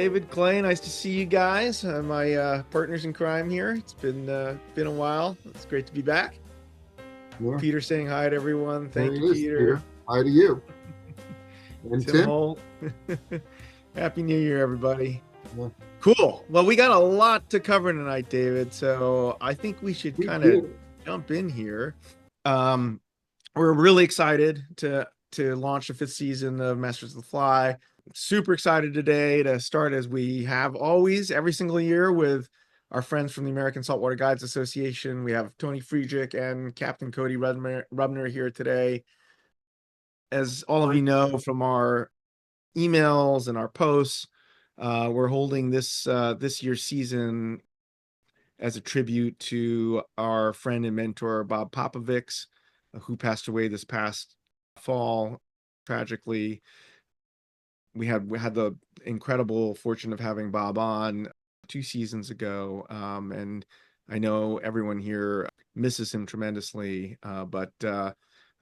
David, Clay, nice to see you guys. My partners in crime here. It's been a while. It's great to be back. Yeah, Peter saying hi to everyone. there Thank he you, is, Peter. Peter. Hi to you. And Tim Tim. Holt. Happy New Year, everybody. Yeah, Cool. Well, we got a lot to cover tonight, David. So I think we should we kind of do. jump in here. Um, we're really excited to launch the fifth season of Masters of the Fly. Super excited today to start as we have always every single year with our friends from the American Saltwater Guides Association. We have Tony Friedrich and Captain Cody Rubner here today. As all of you know from our emails and our posts, we're holding this year's season as a tribute to our friend and mentor Bob Popovics, who passed away this past fall tragically. We had the incredible fortune of having Bob on 2 seasons ago, and I know everyone here misses him tremendously. But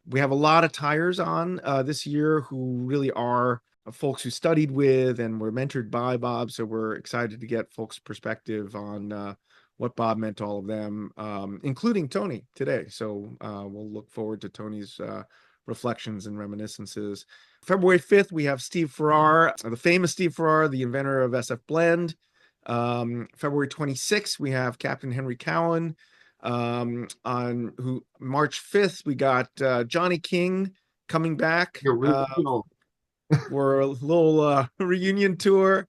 we have a lot of tires on this year who really are folks who studied with and were mentored by Bob. So we're excited to get folks' perspective on what Bob meant to all of them, including Tony today. So we'll look forward to Tony's reflections and reminiscences. February 5th, we have Steve Farrar, the famous Steve Farrar, the inventor of SF Blend. February 26th, we have Captain Henry Cowan. On who March 5th, we got Johnny King coming back The original. for a little reunion tour.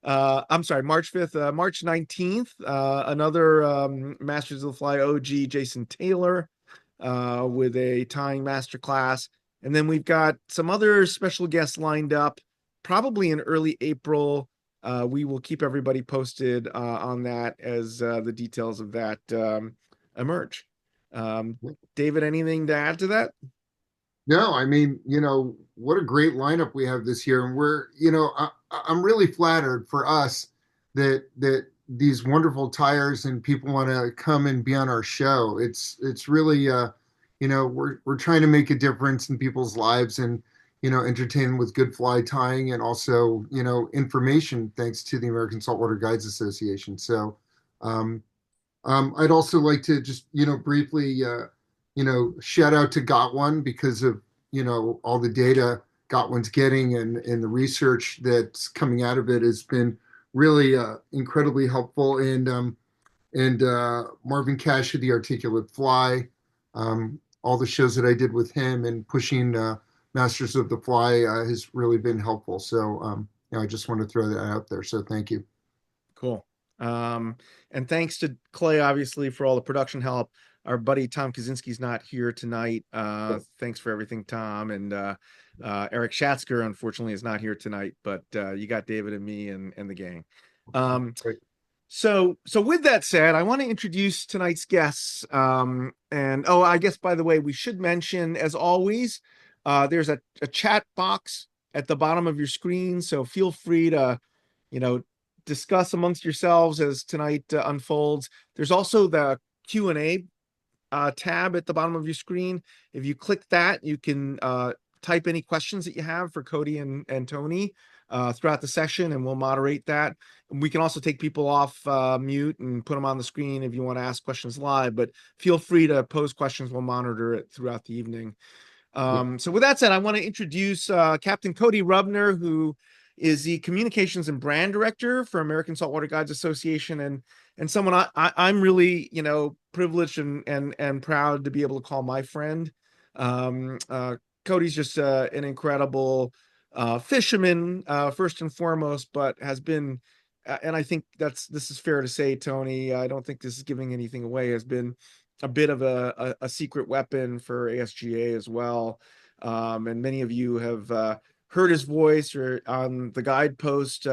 I'm sorry, March 5th, March 19th, another Masters of the Fly OG, Jason Taylor, with a tying masterclass. And then we've got some other special guests lined up, probably in early April. We will keep everybody posted on that as the details of that emerge. David, anything to add to that? No, I mean, what a great lineup we have this year. And I'm really flattered for us that these wonderful tires and people want to come and be on our show. It's really we're trying to make a difference in people's lives and entertain them with good fly tying and also information thanks to the American Saltwater Guides Association. So um, I'd also like to just briefly shout out to GotOne because of all the data GotOne's getting and the research that's coming out of it has been really incredibly helpful. And Marvin Cash of the Articulate Fly, all the shows that I did with him and pushing Masters of the Fly has really been helpful. So I just want to throw that out there. So thank you. Cool. Um, and thanks to Clay, obviously, for all the production help. Our buddy Tom Kaczynski's not here tonight. Thanks for everything, Tom. And Eric Schatzker, unfortunately, is not here tonight, but you got David and me and the gang. Um, Great. so with that said, I want to introduce tonight's guests. And oh, I guess by the way, we should mention, as always, there's a chat box at the bottom of your screen. So feel free to, you know, discuss amongst yourselves as tonight unfolds. There's also the Q&A tab at the bottom of your screen. If you click that, you can type any questions that you have for Cody and Tony throughout the session, and we'll moderate that. We can also take people off mute and put them on the screen if you want to ask questions live, but feel free to pose questions. We'll monitor it throughout the evening. So with that said, I want to introduce Captain Cody Rubner, who is the Communications and Brand Director for American Saltwater Guides Association, and someone I'm really privileged and proud to be able to call my friend. Cody's just an incredible fisherman first and foremost, but has been, and I think this is fair to say, Tony. I don't think this is giving anything away. Has been a bit of a secret weapon for ASGA as well. And many of you have heard his voice or on the Guidepost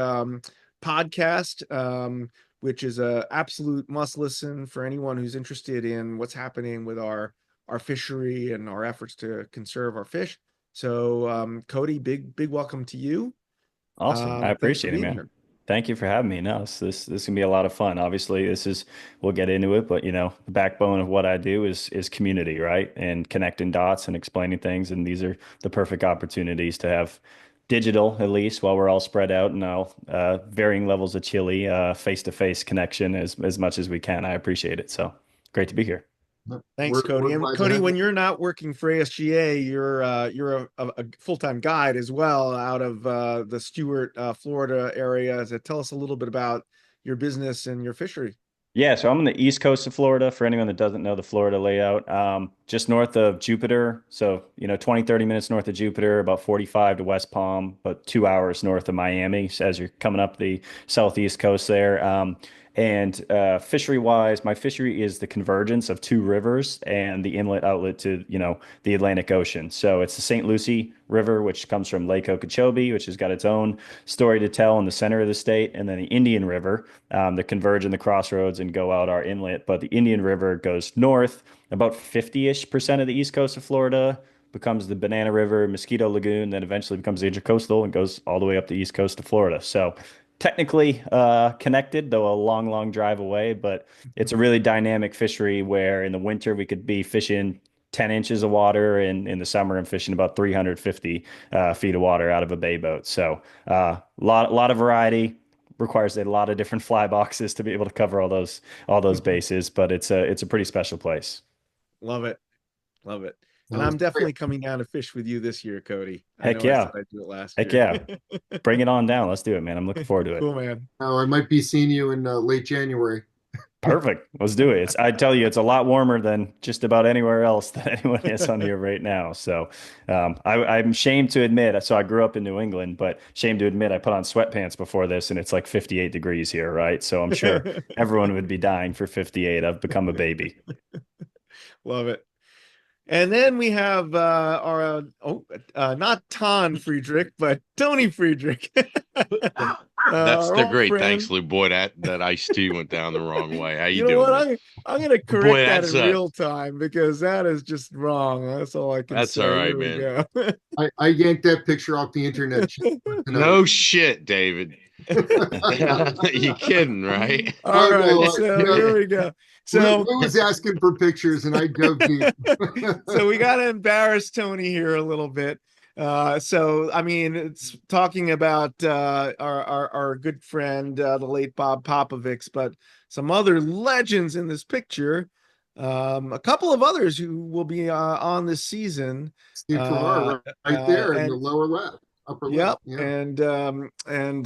podcast, which is a absolute must listen for anyone who's interested in what's happening with our fishery and our efforts to conserve our fish. So Cody, big welcome to you. Awesome. I Thanks for appreciate it, being man. here. Thank you for having me. No, this can be a lot of fun. Obviously, we'll get into it, but the backbone of what I do is community, right? And connecting dots and explaining things. And these are the perfect opportunities to have digital at least while we're all spread out and all varying levels of chili, face-to-face connection as much as we can. I appreciate it. So great to be here. Thanks, Cody. We're And glad to Cody, have when you. you're not working for ASGA, you're a full-time guide as well out of the Stewart, Florida area. So tell us a little bit about your business and your fishery. Yeah, so I'm on the east coast of Florida for anyone that doesn't know the Florida layout. Just north of Jupiter. So, 20, 30 minutes north of Jupiter, about 45 to West Palm, about 2 hours north of Miami as you're coming up the southeast coast there. And fishery wise, my fishery is the convergence of two rivers and the inlet outlet to, the Atlantic Ocean. So it's the St. Lucie River, which comes from Lake Okeechobee, which has got its own story to tell in the center of the state, and then the Indian River that converge in the crossroads and go out our inlet. But the Indian River goes north, about 50-ish% of the east coast of Florida becomes the Banana River, Mosquito Lagoon, then eventually becomes the intercoastal and goes all the way up the east coast of Florida. So technically connected, though a long, long drive away. But it's a really dynamic fishery where in the winter we could be fishing 10 inches of water, and in the summer I'm fishing about 350 feet of water out of a bay boat. So lot of variety. Requires a lot of different fly boxes to be able to cover all those bases, but it's a pretty special place. Love it. Love it. And Sounds I'm great. definitely coming down to fish with you this year, Cody. I Heck know I said yeah. I'd do it last Heck year. yeah. Bring it on down. Let's do it, man. I'm looking forward to it. Cool, man. Now, I might be seeing you in late January. Perfect. Let's do it. I tell you, it's a lot warmer than just about anywhere else that anyone is on here right now. So I'm ashamed to admit, so I grew up in New England, but ashamed to admit I put on sweatpants before this and it's like 58 degrees here, right? So I'm sure everyone would be dying for 58. I've become a baby. Love it. And then we have our not Ton Friedrich, but Tony Friedrich, That's our the old great. Thanks, friend. Lou. Boy, that iced tea went down the wrong way. How you You know doing, what? man? I'm gonna Boy, correct that in real time because that is just wrong. That's all I can that's all say. right, Here we man. go. I yanked that picture off the internet just to know. No shit, David. You kidding, right? All Oh right, no, so here we go. So Lou was asking for pictures and I dove deep. so we got to embarrass Tony here a little bit. So I mean, it's talking about our good friend, the late Bob Popovics, but some other legends in this picture. A couple of others who will be on this season. Steve Uh, Farrar right there in the and lower left, upper left. Yep, Yeah. and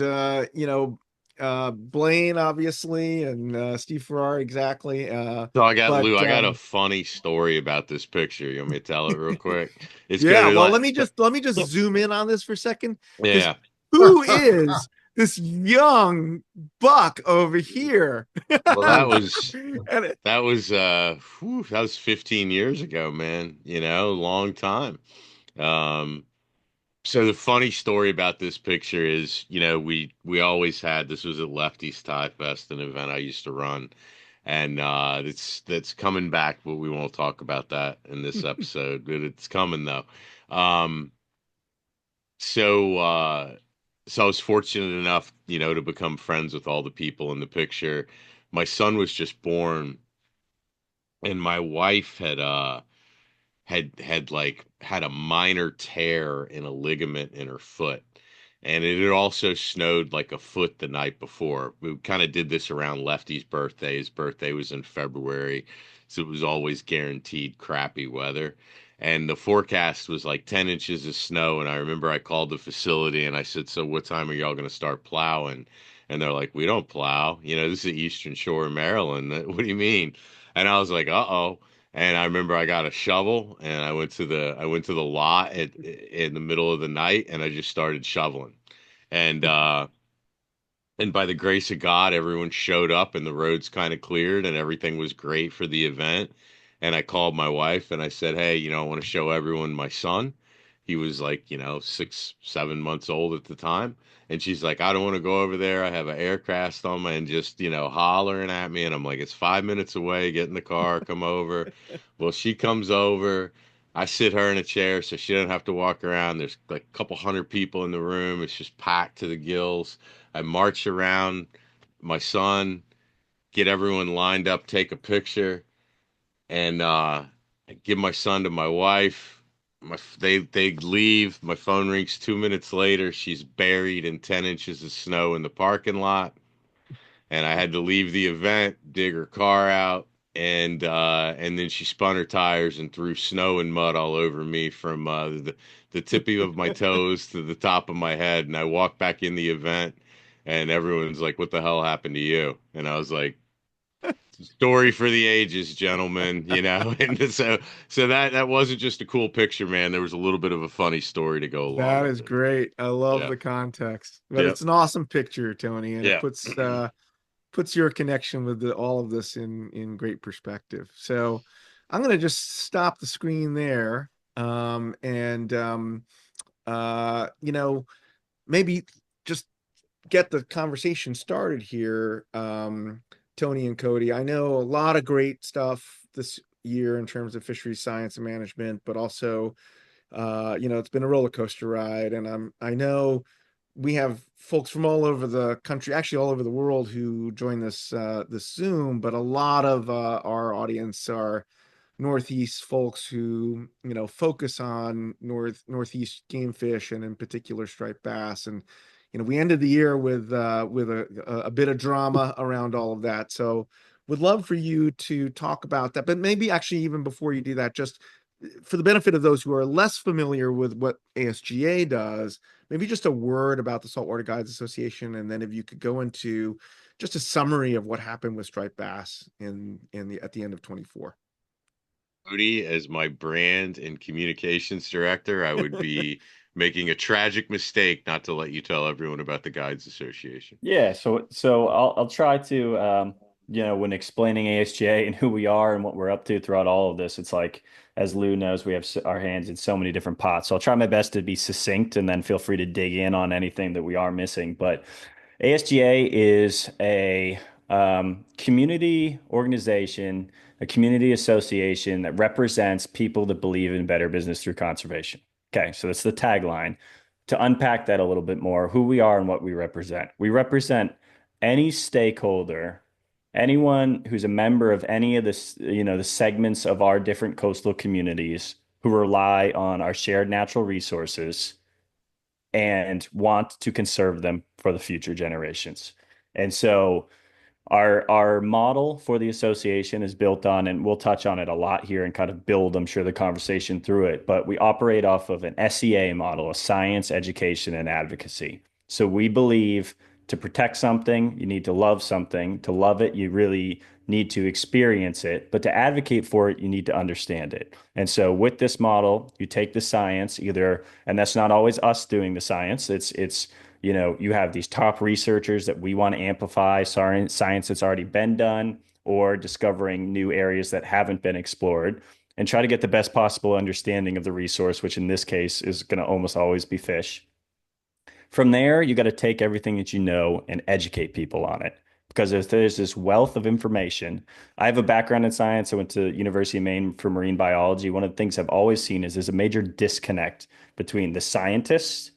Blaine obviously, and Steve Farrar exactly. So I got But Lou. I got a funny story about this picture. You want me to tell it real quick? It's Yeah, gonna well, like, let me just zoom in on this for a second, because yeah. who is this young buck over here? Well, Oh, And it, that was 15 years ago, man. Long time. Um, So the funny story about this picture is, we always had this was at Lefty's Tie Fest, an event I used to run, and that's coming back, but we won't talk about that in this episode. But it's coming though. Um, so so I was fortunate enough, to become friends with all the people in the picture. My son was just born, and my wife had like had a minor tear in a ligament in her foot. And it had also snowed like a foot the night before. We kind of did this around Lefty's birthday. His birthday was in February, so it was always guaranteed crappy weather. And the forecast was like 10 inches of snow. And I remember I called the facility and I said, "So what time are y'all going to start plowing?" And they're like, "We don't plow. This is the Eastern Shore of Maryland. What do you mean?" And I was like, "Uh-oh." And I remember I got a shovel and I went to the lot in the middle of the night and I just started shoveling. And and by the grace of God, everyone showed up and the roads kind of cleared and everything was great for the event. And I called my wife and I said, "Hey, I want to show everyone my son." He was like, 6, 7 months old at the time. And she's like, "I don't want to go over there. I have an air cast on my," and just, hollering at me. And I'm like, "It's 5 minutes away. Get in the car, come over." Well, she comes over. I sit her in a chair so she doesn't have to walk around. There's like a couple hundred people in the room. It's just packed to the gills. I march around my son, get everyone lined up, take a picture, and I give my son to my wife. They leave. My phone rings 2 minutes later. She's buried in 10 inches of snow in the parking lot, and I had to leave the event, dig her car out, and then she spun her tires and threw snow and mud all over me from the tippy of my toes to the top of my head. And I walked back in the event, and everyone's like, "What the hell happened to you?" And I was like, story for the ages, gentlemen, and so that wasn't just a cool picture, man. There was a little bit of a funny story to go along That with is it. great. I love Yeah. the context, but Yep. it's an awesome picture, Tony, and it Yeah. puts your connection with all of this in great perspective. So I'm going to just stop the screen there, and maybe just get the conversation started here. Tony and Cody, I know a lot of great stuff this year in terms of fisheries science and management, but also it's been a roller coaster ride, and I know we have folks from all over the country, actually all over the world, who join this Zoom, but a lot of our audience are Northeast folks who focus on Northeast game fish, and in particular striped bass. And we ended the year with a bit of drama around all of that. So would love for you to talk about that, but maybe actually even before you do that, just for the benefit of those who are less familiar with what ASGA does, maybe just a word about the Saltwater Guides Association, and then if you could go into just a summary of what happened with striped bass at the end of 24. Cody, as my brand and communications director, I would be making a tragic mistake not to let you tell everyone about the Guides Association. Yeah, so I'll try to when explaining ASGA and who we are and what we're up to throughout all of this, it's like, as Lou knows, we have our hands in so many different pots. So I'll try my best to be succinct, and then feel free to dig in on anything that we are missing. But ASGA is a community organization, a community association that represents people that believe in better business through conservation. Okay, so that's the tagline. To unpack that a little bit more, who we are and what we represent. We represent any stakeholder, anyone who's a member of any of the segments of our different coastal communities who rely on our shared natural resources and want to conserve them for the future generations. And so our model for the association is built on, and we'll touch on it a lot here and kind of build, I'm sure, the conversation through it, but we operate off of an SEA model, a science, education, and advocacy. So we believe to protect something, you need to love something. To love it, you really need to experience it, but to advocate for it, you need to understand it. And so with this model, you take the science either, and that's not always us doing the science. It's you have these top researchers that we want to amplify science that's already been done, or discovering new areas that haven't been explored, and try to get the best possible understanding of the resource, which in this case is going to almost always be fish. From there, you got to take everything that you know and educate people on it, because there's this wealth of information. I have a background in science. I went to University of Maine for marine biology. One of the things I've always seen is there's a major disconnect between the scientists,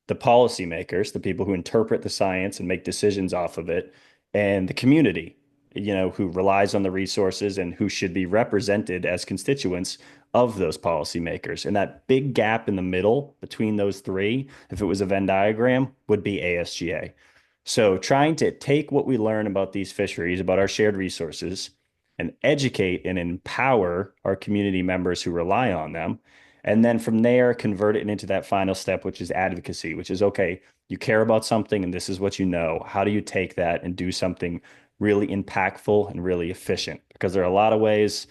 the policymakers, the people who interpret the science and make decisions off of it, and the community, who relies on the resources and who should be represented as constituents of those policymakers. And that big gap in the middle between those three, if it was a Venn diagram, would be ASGA. So trying to take what we learn about these fisheries, about our shared resources, and educate and empower our community members who rely on them. And then from there, convert it into that final step, which is advocacy, which is, okay, you care about something and this is what you know. How do you take that and do something really impactful and really efficient? Because there are a lot of ways.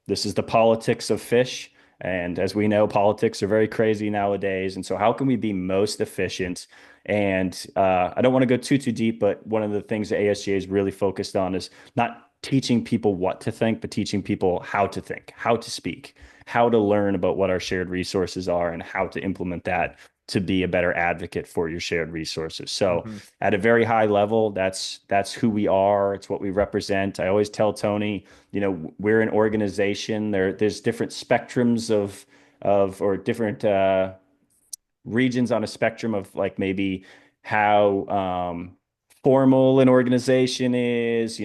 This is the politics of fish. And as we know, politics are very crazy nowadays. And so, how can we be most efficient? And I don't want to go too deep, but one of the things that ASGA is really focused on is not teaching people what to think, but teaching people how to think, how to speak, how to learn about what our shared resources are, and how to implement that to be a better advocate for your shared resources. So Mm-hmm. at a very high level, that's who we are. It's what we represent. I always tell Tony, we're an organization. There's different spectrums or different regions on a spectrum of, like, maybe how formal an organization is,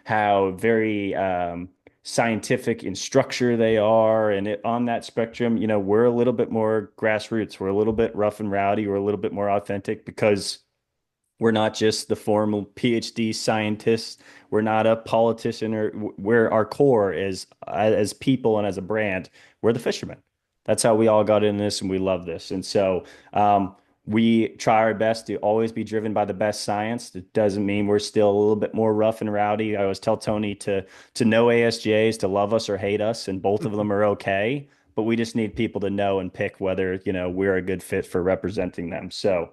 how very scientific in structure they are. And on that spectrum, we're a little bit more grassroots. We're a little bit rough and rowdy. We're a little bit more authentic because we're not just the formal PhD scientists. We're not a politician, or we're our core is as people and as a brand. We're the fishermen. That's how we all got in this, and we love this. And so we try our best to always be driven by the best science. It doesn't mean we're still a little bit more rough and rowdy. I always tell Tony to know ASGAs, to love us or hate us, and both of them are okay. But we just need people to know and pick whether we're a good fit for representing them. So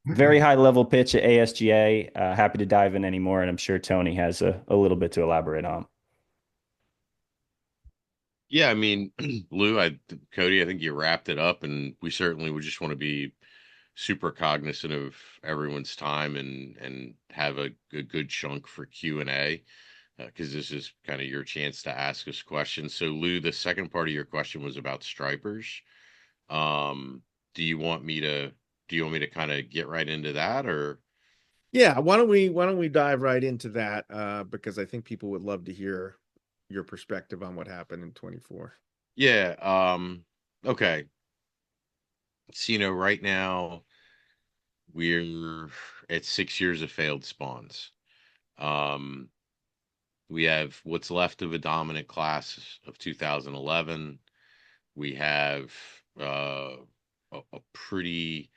very high level pitch at ASGA. Happy to dive in anymore, and I'm sure Tony has a little bit to elaborate on. Yeah, I mean, Lou, Cody, I think you wrapped it up, and we certainly would just want to be super cognizant of everyone's time and have a good chunk for Q&A, because this is kind of your chance to ask us questions. So, Lou, the second part of your question was about stripers. Um, do you want me to kind of get right into that, or? Yeah, why don't we dive right into that? Because I think people would love to hear your perspective on what happened in 24. Yeah, okay. So, right now we're at 6 years of failed spawns. Um, we have what's left of a dominant class of 2011. We have a pretty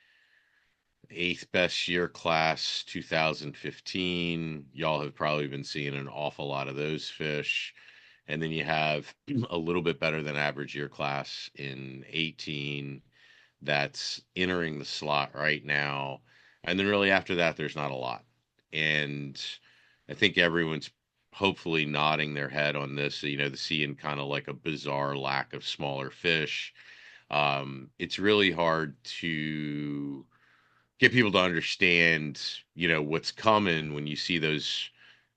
eighth best year class 2015. Y'all have probably been seeing an awful lot of those fish. And then you have a little bit better than average year class in 18 that's entering the slot right now. And then really after that, there's not a lot. And I think everyone's hopefully nodding their head on this, the seeing kind of like a bizarre lack of smaller fish. It's really hard to get people to understand, what's coming when you see those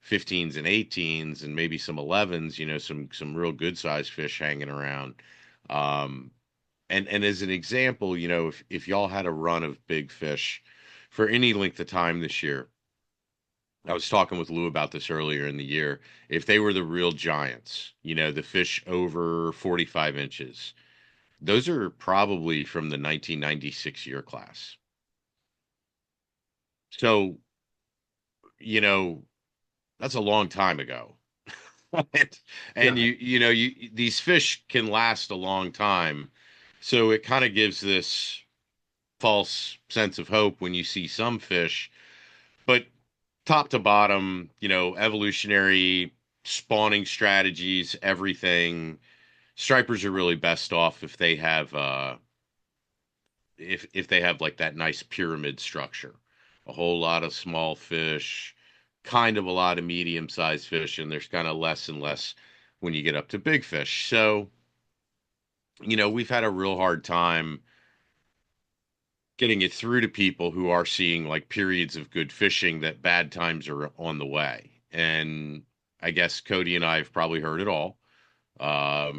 15s and 18s and maybe some 11s, some real good sized fish hanging around. Um, and as an example, if y'all had a run of big fish for any length of time this year, I was talking with Lou about this earlier in the year. If they were the real giants, the fish over 45 inches, those are probably from the 1996 year class. So, you know, that's a long time ago. and and Yeah. these fish can last a long time. So it kind of gives this false sense of hope when you see some fish, but top to bottom, evolutionary spawning strategies, everything, stripers are really best off if they have if they have like that nice pyramid structure. A whole lot of small fish, kind of a lot of medium-sized fish, and there's kind of less and less when you get up to big fish. So, we've had a real hard time getting it through to people who are seeing like periods of good fishing that bad times are on the way. And I guess Cody and I have probably heard it all,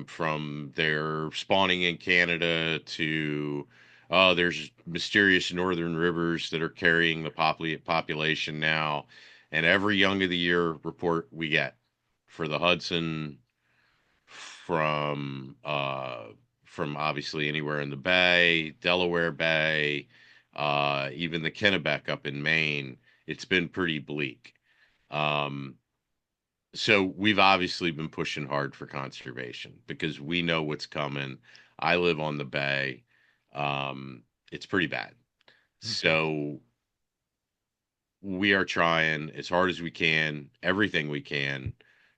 from their spawning in Canada to there's mysterious northern rivers that are carrying the population now. And every young of the year report we get for the Hudson, from from obviously anywhere in the Bay, Delaware Bay, even the Kennebec up in Maine, it's been pretty bleak. Um, so we've obviously been pushing hard for conservation because we know what's coming. I live on the bay. It's pretty bad. So we are trying as hard as we can, everything we can,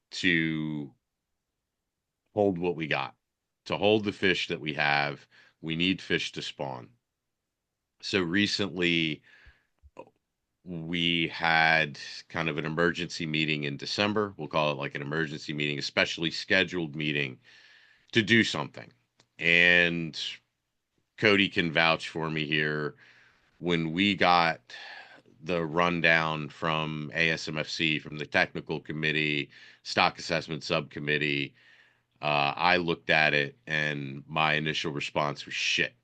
to hold what we got, to hold the fish that we have. We need fish to spawn. So recently we had kind of an emergency meeting in December. We'll call it like an emergency meeting, a specially scheduled meeting to do something. And Cody can vouch for me here. When we got the rundown from ASMFC, from the technical committee, stock assessment subcommittee, I looked at it and my initial response was shit,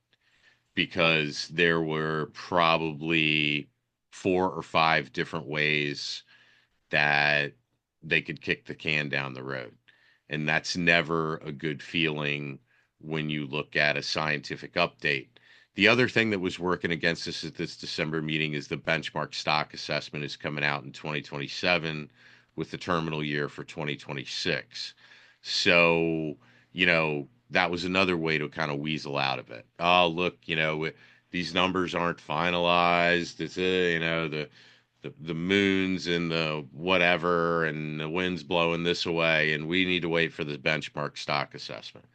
because there were probably 4 or 5 different ways that they could kick the can down the road. And that's never a good feeling when you look at a scientific update. The other thing that was working against us at this December meeting is the benchmark stock assessment is coming out in 2027 with the terminal year for 2026. So, that was another way to kind of weasel out of it. Oh, look, these numbers aren't finalized. It's, the moons and the whatever, and the wind's blowing this away, and we need to wait for the benchmark stock assessment.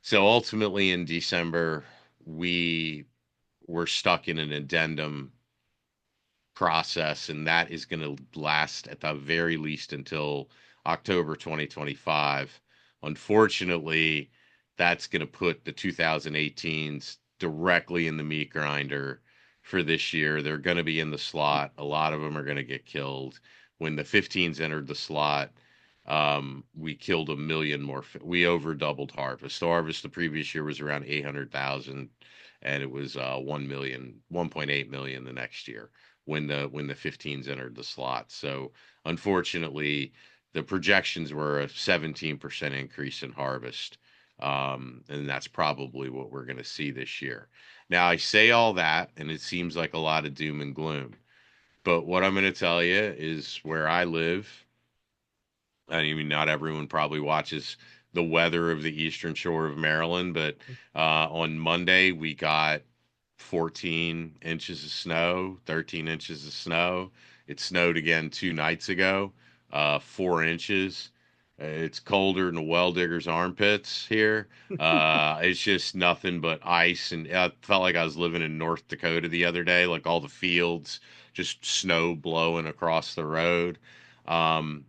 So ultimately, in December, we were stuck in an addendum process, and that is going to last at the very least until October 2025. Unfortunately, that's going to put the 2018s directly in the meat grinder for this year. They're going to be in the slot. A lot of them are going to get killed. When the 15s entered the slot, we killed a million more. We over doubled harvest. The harvest the previous year was around 800,000, and it was 1 million, 1.8 million the next year when the 15s entered the slot. So unfortunately, the projections were a 17% increase in harvest. And that's probably what we're going to see this year. Now, I say all that, and it seems like a lot of doom and gloom. But what I'm going to tell you is where I live. I mean, not everyone probably watches the weather of the eastern shore of Maryland, but on Monday we got 14 inches of snow, 13 inches of snow. It snowed again 2 nights ago, 4 inches. It's colder than a well digger's armpits here. It's just nothing but ice, and I felt like I was living in North Dakota the other day, like all the fields, just snow blowing across the road. Um,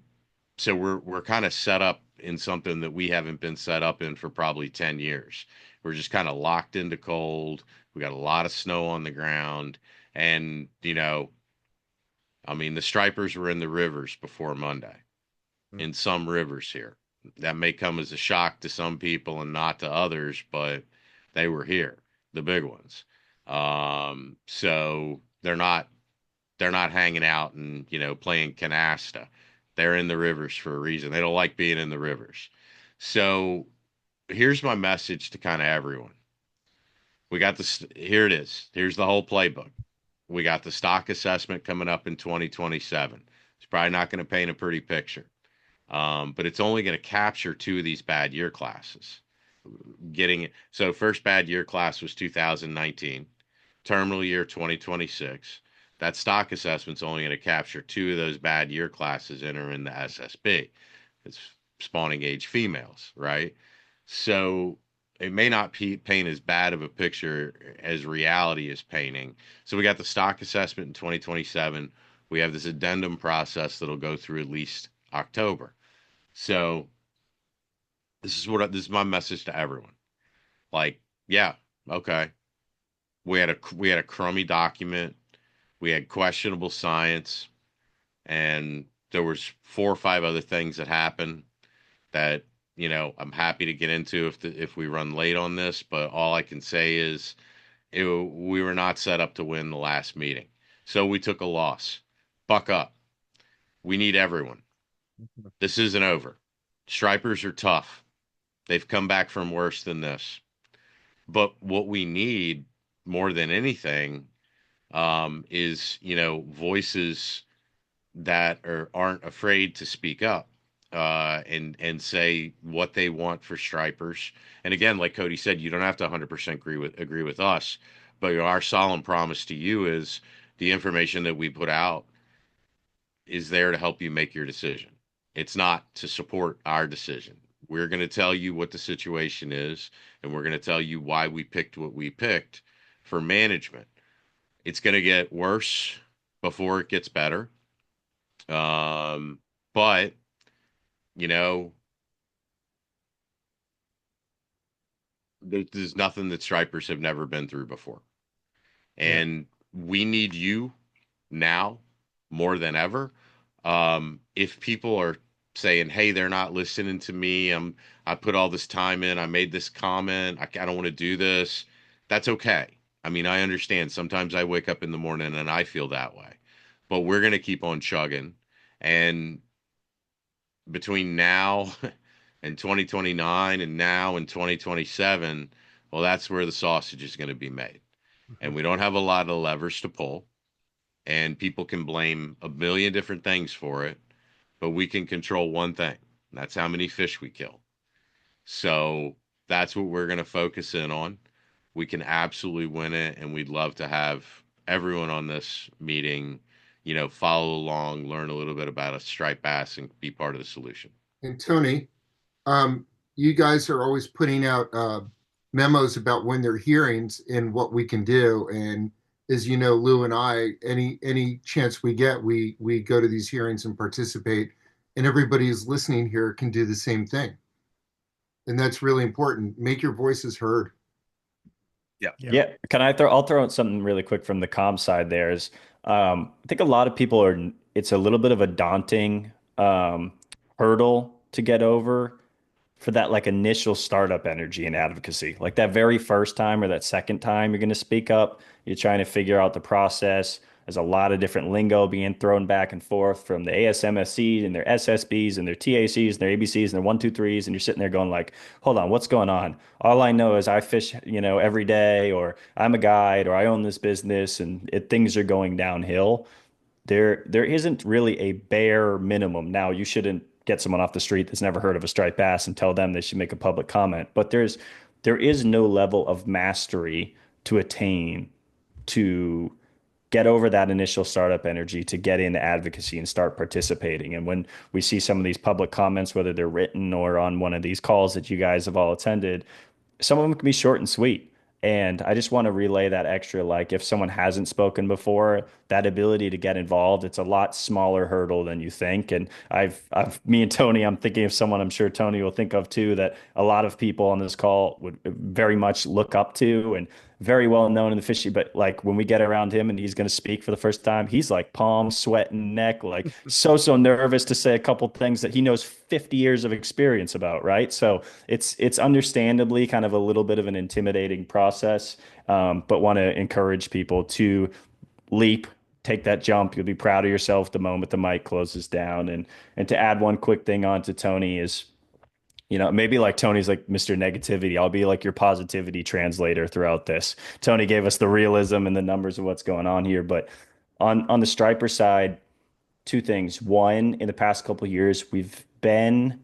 so we're kind of set up in something that we haven't been set up in for probably 10 years. We're just kind of locked into cold. We got a lot of snow on the ground. And, I mean, the stripers were in the rivers before Monday, in some rivers here. That may come as a shock to some people and not to others, but they were here, the big ones. So they're not hanging out and playing canasta. They're in the rivers for a reason. They don't like being in the rivers. So here's my message to kind of everyone. We got this. Here it is. Here's the whole playbook. We got the stock assessment coming up in 2027. It's probably not going to paint a pretty picture, but it's only going to capture two of these bad year classes. Getting it. So first bad year class was 2019, terminal year 2026. That stock assessment's only going to capture two of those bad year classes entering the SSB. It's spawning age females, right? So it may not paint as bad of a picture as reality is painting. So we got the stock assessment in 2027. We have this addendum process that'll go through at least October. So this is my message to everyone. Like, yeah, okay. We had a crummy document. We had questionable science, and there was 4 or 5 other things that happened that I'm happy to get into if we run late on this. But all I can say is we were not set up to win the last meeting, so we took a loss. Buck up. We need everyone. This isn't over. Stripers are tough. They've come back from worse than this. But what we need more than anything is voices that aren't afraid to speak up and say what they want for stripers. And again, like Cody said, you don't have to 100% agree with us, but our solemn promise to you is the information that we put out is there to help you make your decision. It's not to support our decision. We're going to tell you what the situation is, and we're going to tell you why we picked what we picked for management. It's going to get worse before it gets better. But you know, there's nothing that stripers have never been through before. Yeah. And we need you now more than ever. If people are saying, "Hey, they're not listening to me. I put all this time in. I made this comment. I don't want to do this." That's okay. I mean, I understand. Sometimes I wake up in the morning and I feel that way. But we're going to keep on chugging. And between now And 2029 and now in 2027, well, that's where the sausage is going to be made. And we don't have a lot of levers to pull, and people can blame a million different things for it, but we can control one thing. And that's how many fish we kill. So that's what we're going to focus in on. We can absolutely win it, and we'd love to have everyone on this meeting, follow along, learn a little bit about a striped bass, and be part of the solution. And Tony, you guys are always putting out memos about when there are hearings and what we can do. And as you know, Lou and I, any chance we get, we go to these hearings and participate. And everybody who's listening here can do the same thing. And that's really important. Make your voices heard. Yeah. Can I'll throw out something really quick from the comm side there is, I think a lot of people it's a little bit of a daunting, hurdle to get over for that like initial startup energy and advocacy. Like that very first time or that second time you're going to speak up, you're trying to figure out the process. There's a lot of different lingo being thrown back and forth from the ASMSCs and their SSBs and their TACs and their ABCs and their 123s. And you're sitting there going like, hold on, what's going on? All I know is I fish, every day, or I'm a guide, or I own this business, and things are going downhill. There isn't really a bare minimum. Now, you shouldn't get someone off the street that's never heard of a striped bass and tell them they should make a public comment. But there is no level of mastery to attain to get over that initial startup energy, to get into advocacy and start participating. And when we see some of these public comments, whether they're written or on one of these calls that you guys have all attended, some of them can be short and sweet. And I just want to relay that extra, like if someone hasn't spoken before, that ability to get involved, it's a lot smaller hurdle than you think. And me and Tony, I'm thinking of someone I'm sure Tony will think of too, that a lot of people on this call would very much look up to and very well known in the fishing. But like when we get around him and he's going to speak for the first time, he's like palm sweating, neck, like so nervous to say a couple things that he knows 50 years of experience about, right? So it's understandably kind of a little bit of an intimidating process, but want to encourage people to leap, take that jump. You'll be proud of yourself the moment the mic closes down. And to add one quick thing on to Tony is, maybe like Tony's like Mr. Negativity. I'll be like your positivity translator throughout this. Tony gave us the realism and the numbers of what's going on here, but on the striper side, two things. One, in the past couple of years, we've been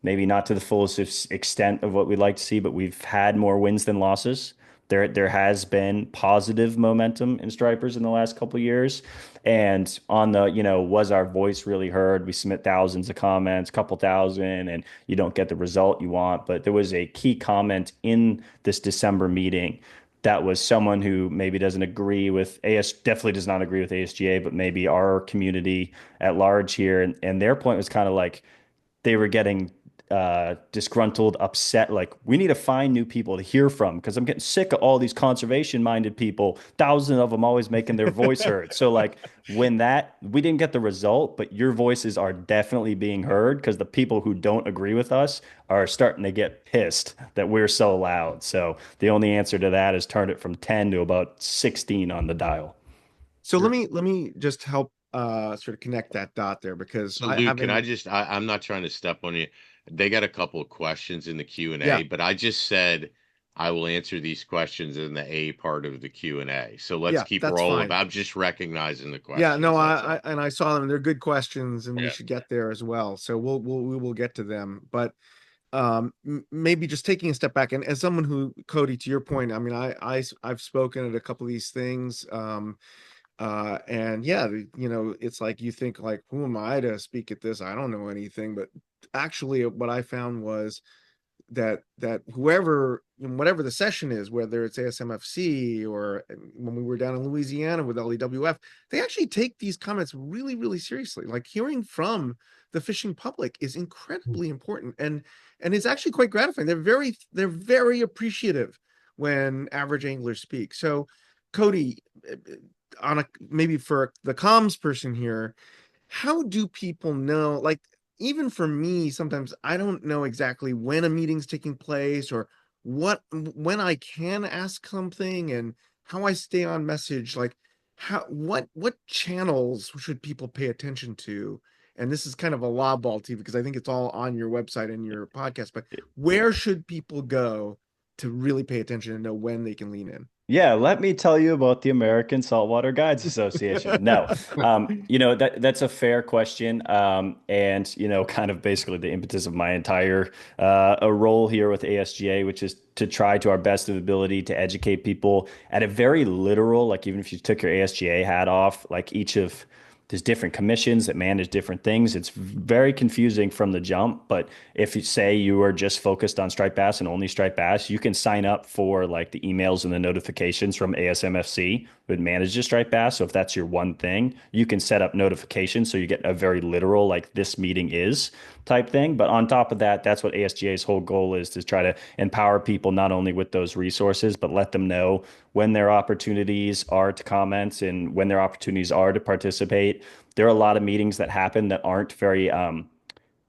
maybe not to the fullest extent of what we'd like to see, but we've had more wins than losses. There has been positive momentum in stripers in the last couple of years. And on the, was our voice really heard? We submit thousands of comments, couple thousand, and you don't get the result you want. But there was a key comment in this December meeting that was someone who maybe doesn't agree with definitely does not agree with ASGA, but maybe our community at large here. And their point was kind of like they were getting disgruntled, upset. Like, we need to find new people to hear from because I'm getting sick of all these conservation minded people, thousands of them always making their voice heard. So, like, when we didn't get the result, but your voices are definitely being heard because the people who don't agree with us are starting to get pissed that we're so loud. So, the only answer to that is turn it from 10 to about 16 on the dial. So let me just help sort of connect that dot there, because So Luke, can I just I'm not trying to step on you. They got a couple of questions in the Q&A, but I just said I will answer these questions in the A part of the Q&A. So let's keep rolling. Fine. I'm just recognizing the questions. Yeah, no, I saw them. They're good questions, and we should get there as well. So we will get to them. But maybe just taking a step back, and as someone who, Cody, to your point, I mean, I've spoken at a couple of these things. And yeah, it's like you think like, who am I to speak at this? I don't know anything. But actually what I found was that whatever the session is, whether it's ASMFC or when we were down in Louisiana with LEWF, they actually take these comments really, really seriously. Like, hearing from the fishing public is incredibly important, and it's actually quite gratifying. They're very appreciative when average anglers speak. So, Cody, maybe for the comms person here, how do people know? Like, even for me, sometimes I don't know exactly when a meeting's taking place, or when I can ask something, and how I stay on message. Like, what channels should people pay attention to, and this is kind of a lob ball to you because I think it's all on your website and your podcast, but where should people go to really pay attention and know when they can lean in? Yeah, let me tell you about the American Saltwater Guides Association. No, that's a fair question, and kind of basically the impetus of my entire a role here with ASGA, which is to try to our best of ability to educate people at a very literal, like even if you took your ASGA hat off, like each of there's different commissions that manage different things. It's very confusing from the jump. But if you say you are just focused on striped bass and only striped bass, you can sign up for like the emails and the notifications from ASMFC, who manages striped bass. So if that's your one thing, you can set up notifications so you get a very literal, like this meeting is type thing. But on top of that, that's what ASGA's whole goal is to try to empower people not only with those resources, but let them know when their opportunities are to comment and when their opportunities are to participate. There are a lot of meetings that happen that aren't very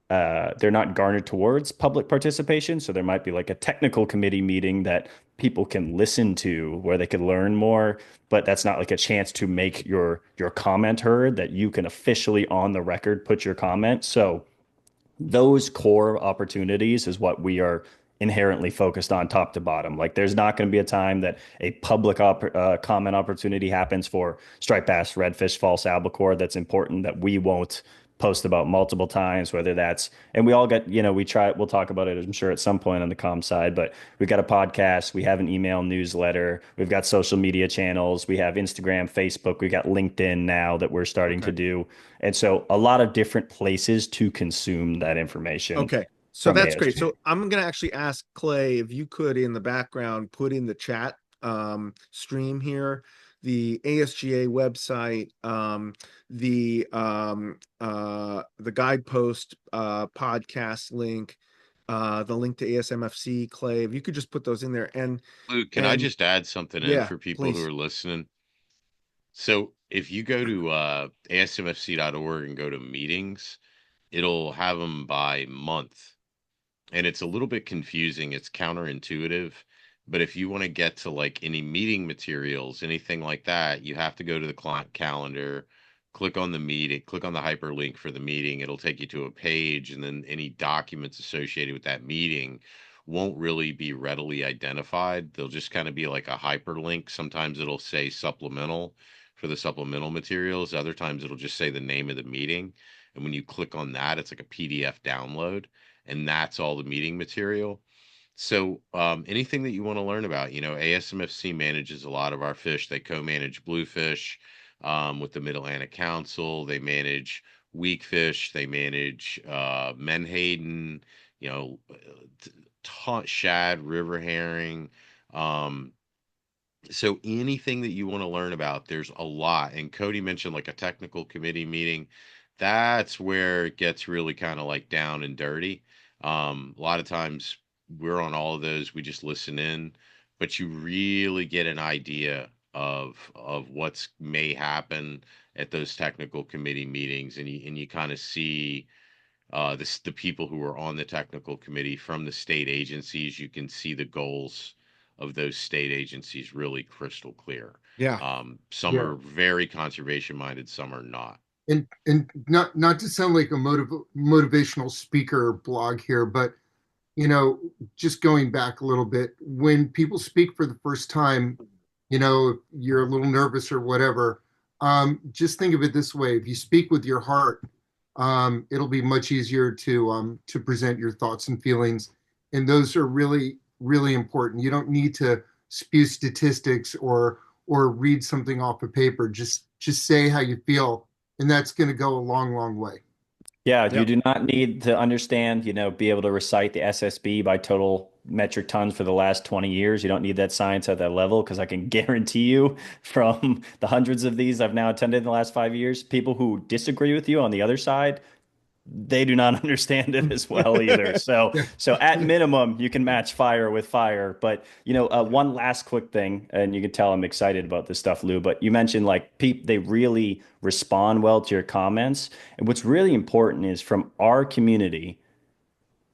they're not garnered towards public participation. So there might be like a technical committee meeting that people can listen to where they could learn more, but that's not like a chance to make your comment heard that you can officially on the record put your comment. So those core opportunities is what we are inherently focused on top to bottom. Like there's not going to be a time that a public comment opportunity happens for striped bass, redfish, false albacore that's important that we won't post about multiple times, whether that's, and we all get, we'll talk about it, I'm sure at some point on the comm side, but we've got a podcast, we have an email newsletter, we've got social media channels, we have Instagram, Facebook, we got LinkedIn now that we're starting to Okay. do. And so a lot of different places to consume that information Okay. So from that's great. ASG. So I'm going to actually ask Clay if you could in the background put in the chat stream here the ASGA website, the guidepost podcast link, the link to ASMFC, Clay. If you could just put those in there Luke, can I and just add something in yeah, for people who please. are listening? So if you go to asmfc.org and go to meetings, it'll have them by month. And it's a little bit confusing. It's counterintuitive. But if you want to get to like any meeting materials, anything like that, you have to go to the client calendar, click on the meeting, click on the hyperlink for the meeting. It'll take you to a page, and then any documents associated with that meeting won't really be readily identified. They'll just kind of be like a hyperlink. Sometimes it'll say supplemental for the supplemental materials. Other times it'll just say the name of the meeting. And when you click on that, it's like a PDF download, and that's all the meeting material. So anything that you want to learn about, ASMFC manages a lot of our fish. They co-manage bluefish with the Mid-Atlantic Council. They manage weak fish. They manage menhaden, you know, shad, river herring. Um, so anything that you want to learn about, there's a lot. And Cody mentioned like a technical committee meeting. That's where it gets really kind of like down and dirty. A lot of times we're on all of those, we just listen in, but you really get an idea of what's may happen at those technical committee meetings, and you kind of see the people who are on the technical committee from the state agencies. You can see the goals of those state agencies really crystal clear. Yeah. Some Yeah. are very conservation minded, some are not. And not to sound like a motivational speaker blog here, but just going back a little bit, when people speak for the first time, you're a little nervous or whatever. Just think of it this way: if you speak with your heart, it'll be much easier to present your thoughts and feelings, and those are really really important. You don't need to spew statistics or read something off a paper. Just say how you feel, and that's going to go a long long way. Yeah, you Yep. do not need to understand, be able to recite the SSB by total metric tons for the last 20 years. You don't need that science at that level because I can guarantee you from the hundreds of these I've now attended in the last 5 years, people who disagree with you on the other side, they do not understand it as well either. So, Yeah. so at minimum, you can match fire with fire. But one last quick thing, and you can tell I'm excited about this stuff, Lou. But you mentioned like people, they really respond well to your comments, and what's really important is from our community,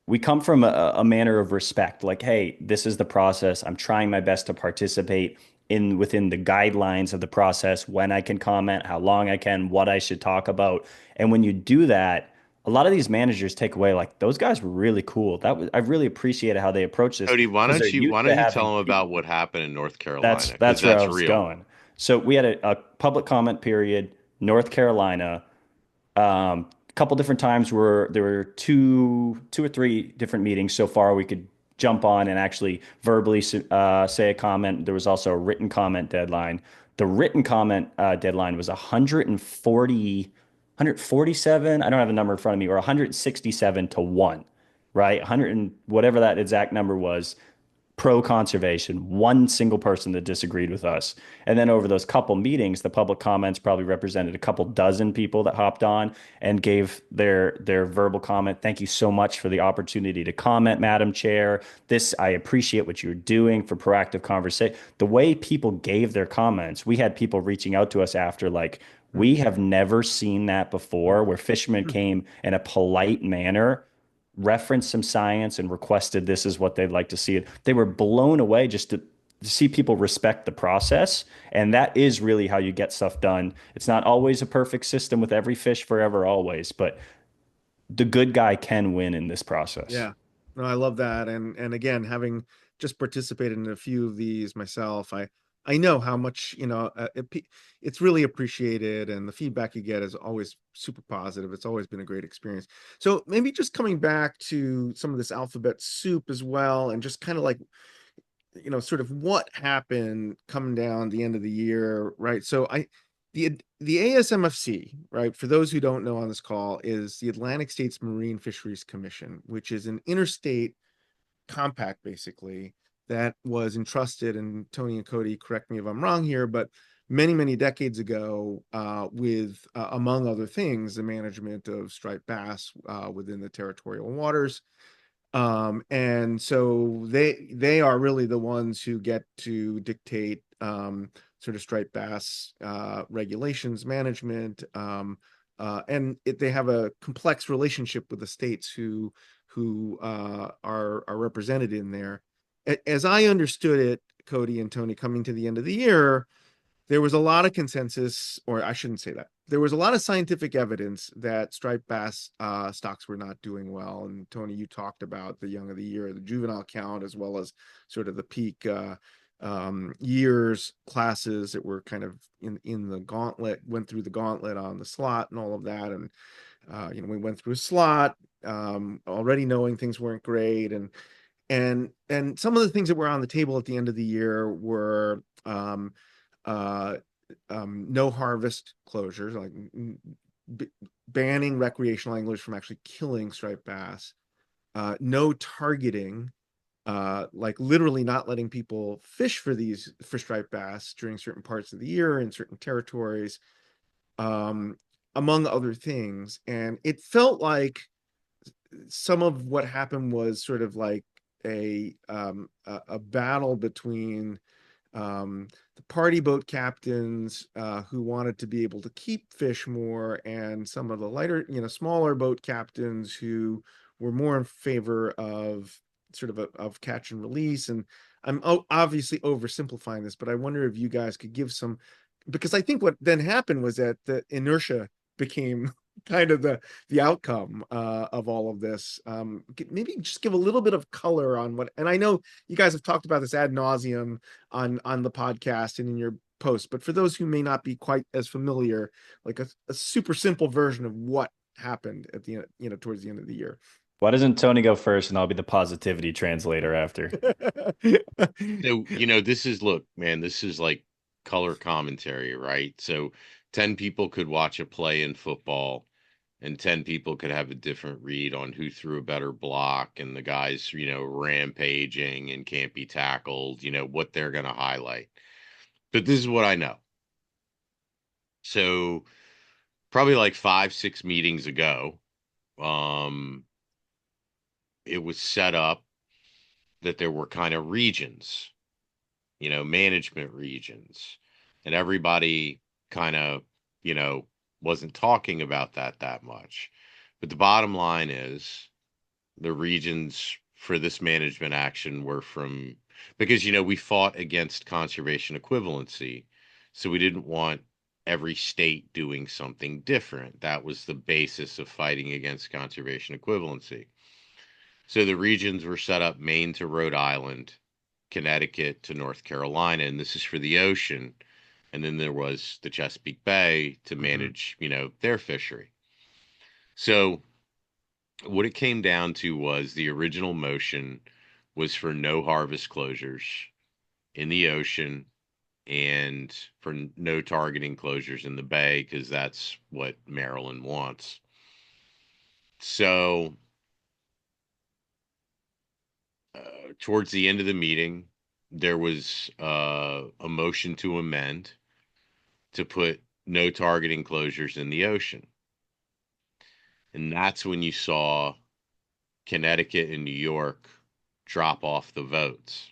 we come from a manner of respect. Like, hey, this is the process. I'm trying my best to participate. within the guidelines of the process, when I can comment, how long I can, what I should talk about. And when you do that, a lot of these managers take away like those guys were really cool. I really appreciated how they approach this Cody, because they're used why to don't you tell having them about people. what happened in North Carolina? Because That's where I that's was real. going. So we had a public comment period, North Carolina. A couple different times where there were two or three different meetings so far we could jump on and actually verbally say a comment. There was also a written comment deadline. The written comment deadline was 140, 147. I don't have a number in front of me, or 167 to one, right? 100 and whatever that exact number was, pro conservation, one single person that disagreed with us. And then over those couple meetings, the public comments probably represented a couple dozen people that hopped on and gave their verbal comment. Thank you so much for the opportunity to comment, Madam Chair. This, I appreciate what you're doing for proactive conversation. The way people gave their comments, we had people reaching out to us after like, we have never seen that before, where fishermen came in a polite manner, referenced some science, and requested this is what they'd like to see it. They were blown away just to see people respect the process. And that is really how you get stuff done. It's not always a perfect system with every fish forever, always, but the good guy can win in this process. Yeah. No, I love that. And again, having just participated in a few of these myself, I know how much, it's really appreciated, and the feedback you get is always super positive. It's always been a great experience. So maybe just coming back to some of this alphabet soup as well, and just kind of like, sort of what happened coming down the end of the year, right? So the ASMFC, right, for those who don't know on this call, is the Atlantic States Marine Fisheries Commission, which is an interstate compact basically that was entrusted, and Tony and Cody, correct me if I'm wrong here, but many decades ago, with among other things, the management of striped bass within the territorial waters. And so they are really the ones who get to dictate sort of striped bass regulations, management, and they have a complex relationship with the states who are represented in there. As I understood it, Cody and Tony, coming to the end of the year, there was a lot of consensus, or I shouldn't say that. There was a lot of scientific evidence that striped bass stocks were not doing well. And Tony, you talked about the young of the year, the juvenile count, as well as sort of the peak years classes that were kind of in the gauntlet, went through the gauntlet on the slot and all of that. And we went through a slot, already knowing things weren't great, and some of the things that were on the table at the end of the year were uh, no harvest closures, like banning recreational anglers from actually killing striped bass, no targeting, like literally not letting people fish for striped bass during certain parts of the year in certain territories, um, among other things. And it felt like some of what happened was sort of like a battle between the party boat captains who wanted to be able to keep fish more, and some of the lighter, smaller boat captains who were more in favor of sort of of catch and release. And I'm obviously oversimplifying this, but I wonder if you guys could give some, because I think what then happened was that the inertia became kind of the outcome of all of this. Maybe just give a little bit of color on what, and I know you guys have talked about this ad nauseum on the podcast and in your post, but for those who may not be quite as familiar, like a super simple version of what happened at the end, towards the end of the year. Why doesn't Tony go first and I'll be the positivity translator after? So, this is, look, man, this is like color commentary, right? So 10 people could watch a play in football, and 10 people could have a different read on who threw a better block, and the guys, rampaging and can't be tackled, what they're going to highlight. But this is what I know. So probably like 5, 6 meetings ago, um, it was set up that there were kind of regions, management regions, and everybody kind of, wasn't talking about that much. But the bottom line is the regions for this management action were from because, we fought against conservation equivalency. So we didn't want every state doing something different. That was the basis of fighting against conservation equivalency. So the regions were set up: Maine to Rhode Island, Connecticut to North Carolina, and this is for the ocean. And then there was the Chesapeake Bay to manage, their fishery. So what it came down to was the original motion was for no harvest closures in the ocean and for no targeting closures in the bay, because that's what Maryland wants. So towards the end of the meeting, there was a motion to amend to put no targeting closures in the ocean. And that's when you saw Connecticut and New York drop off the votes.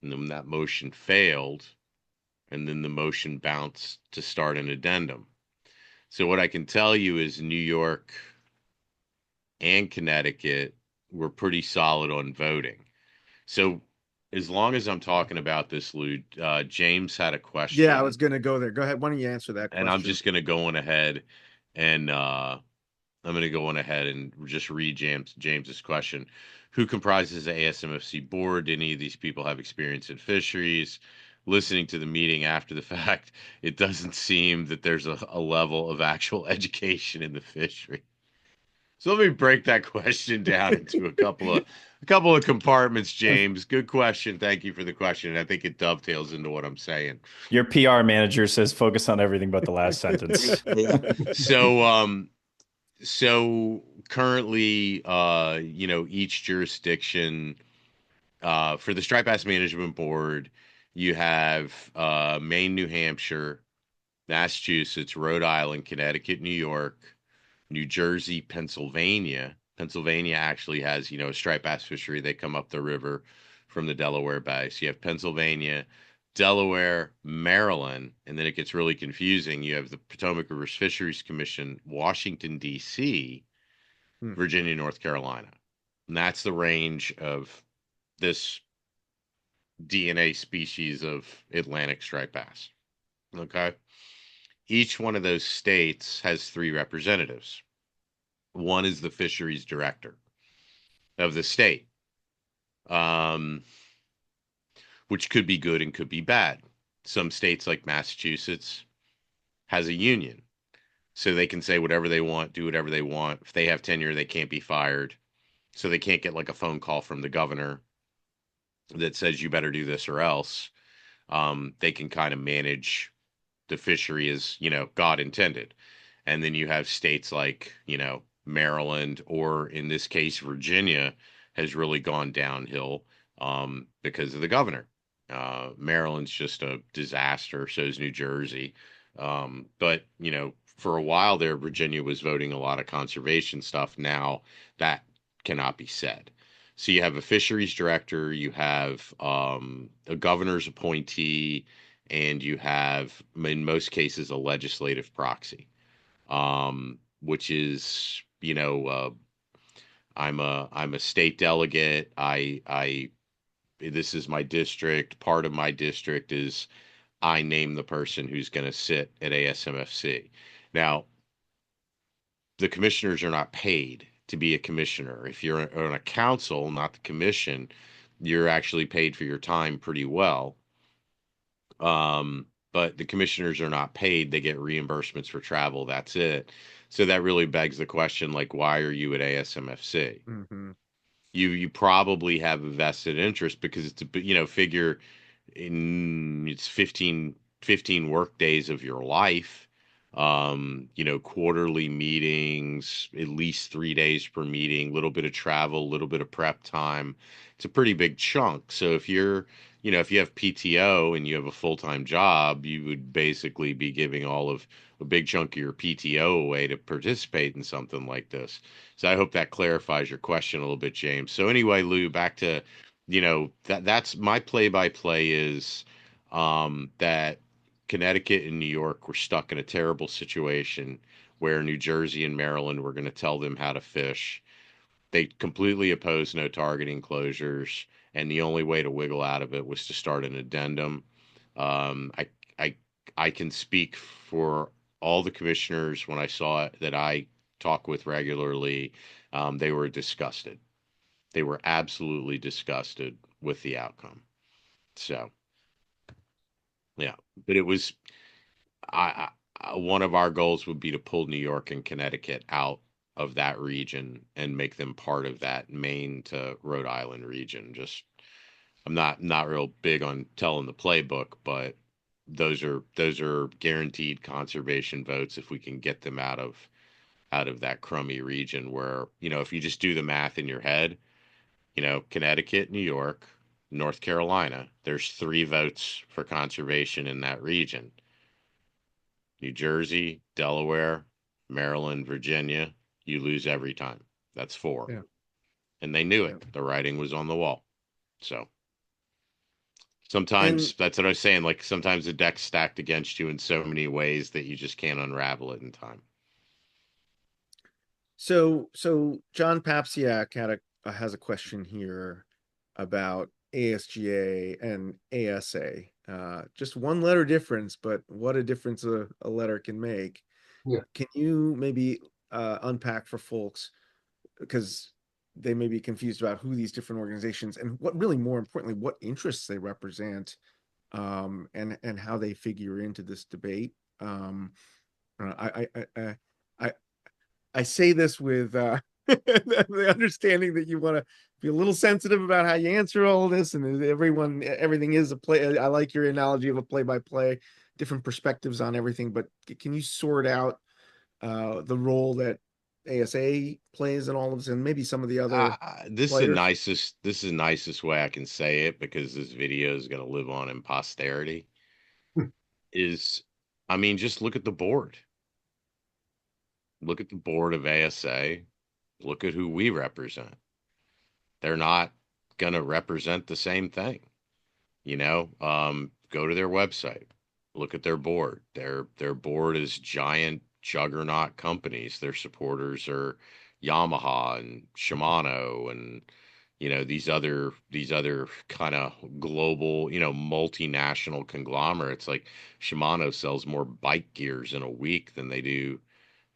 And then that motion failed, and then the motion bounced to start an addendum. So what I can tell you is New York and Connecticut were pretty solid on voting. So as long as I'm talking about this, Lou, James had a question. Yeah, I was going to go there. Go ahead. Why don't you answer that question? And I'm just going to go on ahead and just read James's question. Who comprises the ASMFC board? Did any of these people have experience in fisheries? Listening to the meeting after the fact, it doesn't seem that there's a level of actual education in the fishery. So let me break that question down into a couple of compartments, James. Good question. Thank you for the question. I think it dovetails into what I'm saying. Your PR manager says focus on everything but the last sentence. So currently, each jurisdiction, for the Striped Bass Management Board, you have Maine, New Hampshire, Massachusetts, Rhode Island, Connecticut, New York, New Jersey, Pennsylvania. Pennsylvania actually has, a striped bass fishery. They come up the river from the Delaware Bay. So you have Pennsylvania, Delaware, Maryland, and then it gets really confusing. You have the Potomac River Fisheries Commission, Washington, D.C., Virginia, North Carolina. And that's the range of this DNA species of Atlantic striped bass. Okay. Each one of those states has 3 representatives. One is the fisheries director of the state, which could be good and could be bad. Some states like Massachusetts has a union, so they can say whatever they want, do whatever they want. If they have tenure, they can't be fired. So they can't get like a phone call from the governor that says you better do this or else. They can kind of manage the fishery as, God intended. And then you have states like, Maryland, or in this case, Virginia, has really gone downhill because of the governor. Maryland's just a disaster. So is New Jersey. But, for a while there, Virginia was voting a lot of conservation stuff. Now that cannot be said. So you have a fisheries director, you have a governor's appointee, and you have, in most cases, a legislative proxy, which is, I'm a state delegate. This is my district. Part of my district is I name the person who's going to sit at ASMFC. Now, the commissioners are not paid to be a commissioner. If you're on a council, not the commission, you're actually paid for your time pretty well. But the commissioners are not paid. They get reimbursements for travel. That's it. So that really begs the question, like, why are you at ASMFC? Mm-hmm. You probably have a vested interest because it's figure it's 15 work days of your life. Quarterly meetings, at least 3 days per meeting, a little bit of travel, a little bit of prep time. It's a pretty big chunk. So if if you have PTO and you have a full-time job, you would basically be giving all of a big chunk of your PTO away to participate in something like this. So I hope that clarifies your question a little bit, James. So anyway, Lou, back to, that's my play-by-play is that Connecticut and New York were stuck in a terrible situation where New Jersey and Maryland were going to tell them how to fish. They completely opposed no targeting closures, and the only way to wiggle out of it was to start an addendum. Um, I I I can speak for all the commissioners when I saw it that I talk with regularly. They were disgusted. They were absolutely disgusted with the outcome. So yeah, but it was one of our goals would be to pull New York and Connecticut out of that region and make them part of that Maine to Rhode Island region. Just I'm not real big on telling the playbook, but those are guaranteed conservation votes if we can get them out of that crummy region where, if you just do the math in your head, Connecticut, New York, North Carolina, there's 3 votes for conservation in that region. New Jersey, Delaware, Maryland, Virginia, you lose every time. That's 4. Yeah. And they knew Yeah. it. The writing was on the wall. So And sometimes that's what I was saying. Like sometimes the deck's stacked against you in so many ways that you just can't unravel it in time. so John Papsiak has a question here about ASGA and ASA. Just one letter difference, but what a difference a letter can make. Yeah. Can you maybe unpack for folks, because they may be confused about who these different organizations and what really more importantly what interests they represent, and how they figure into this debate. I I say this with the understanding that you want to be a little sensitive about how you answer all of this, and everything is a play. I like your analogy of a play-by-play, different perspectives on everything. But can you sort out the role that ASA plays in all of this, and maybe some of the other This is the players? nicest way I can say it because this video is going to live on in posterity. Is I mean, just look at the board. Look at the board of ASA. Look at who we represent. They're not going to represent the same thing. Go to their website, look at their board. Their board is giant juggernaut companies. Their supporters are Yamaha and Shimano and these other kind of global, multinational conglomerates. Like Shimano sells more bike gears in a week than they do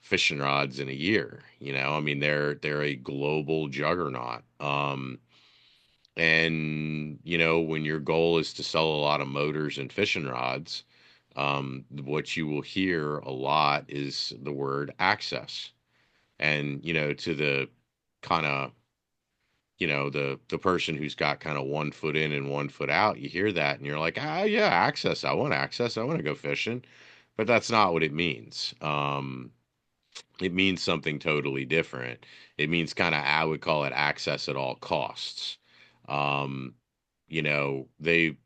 fishing rods in a year. I mean they're a global juggernaut. And when your goal is to sell a lot of motors and fishing rods, what you will hear a lot is the word access. And to the kind of the person who's got kind of 1 foot in and 1 foot out, you hear that and you're like, yeah, access. I want access. I want to go fishing. But that's not what it means. It means something totally different. It means kind of, I would call it access at all costs. Um, they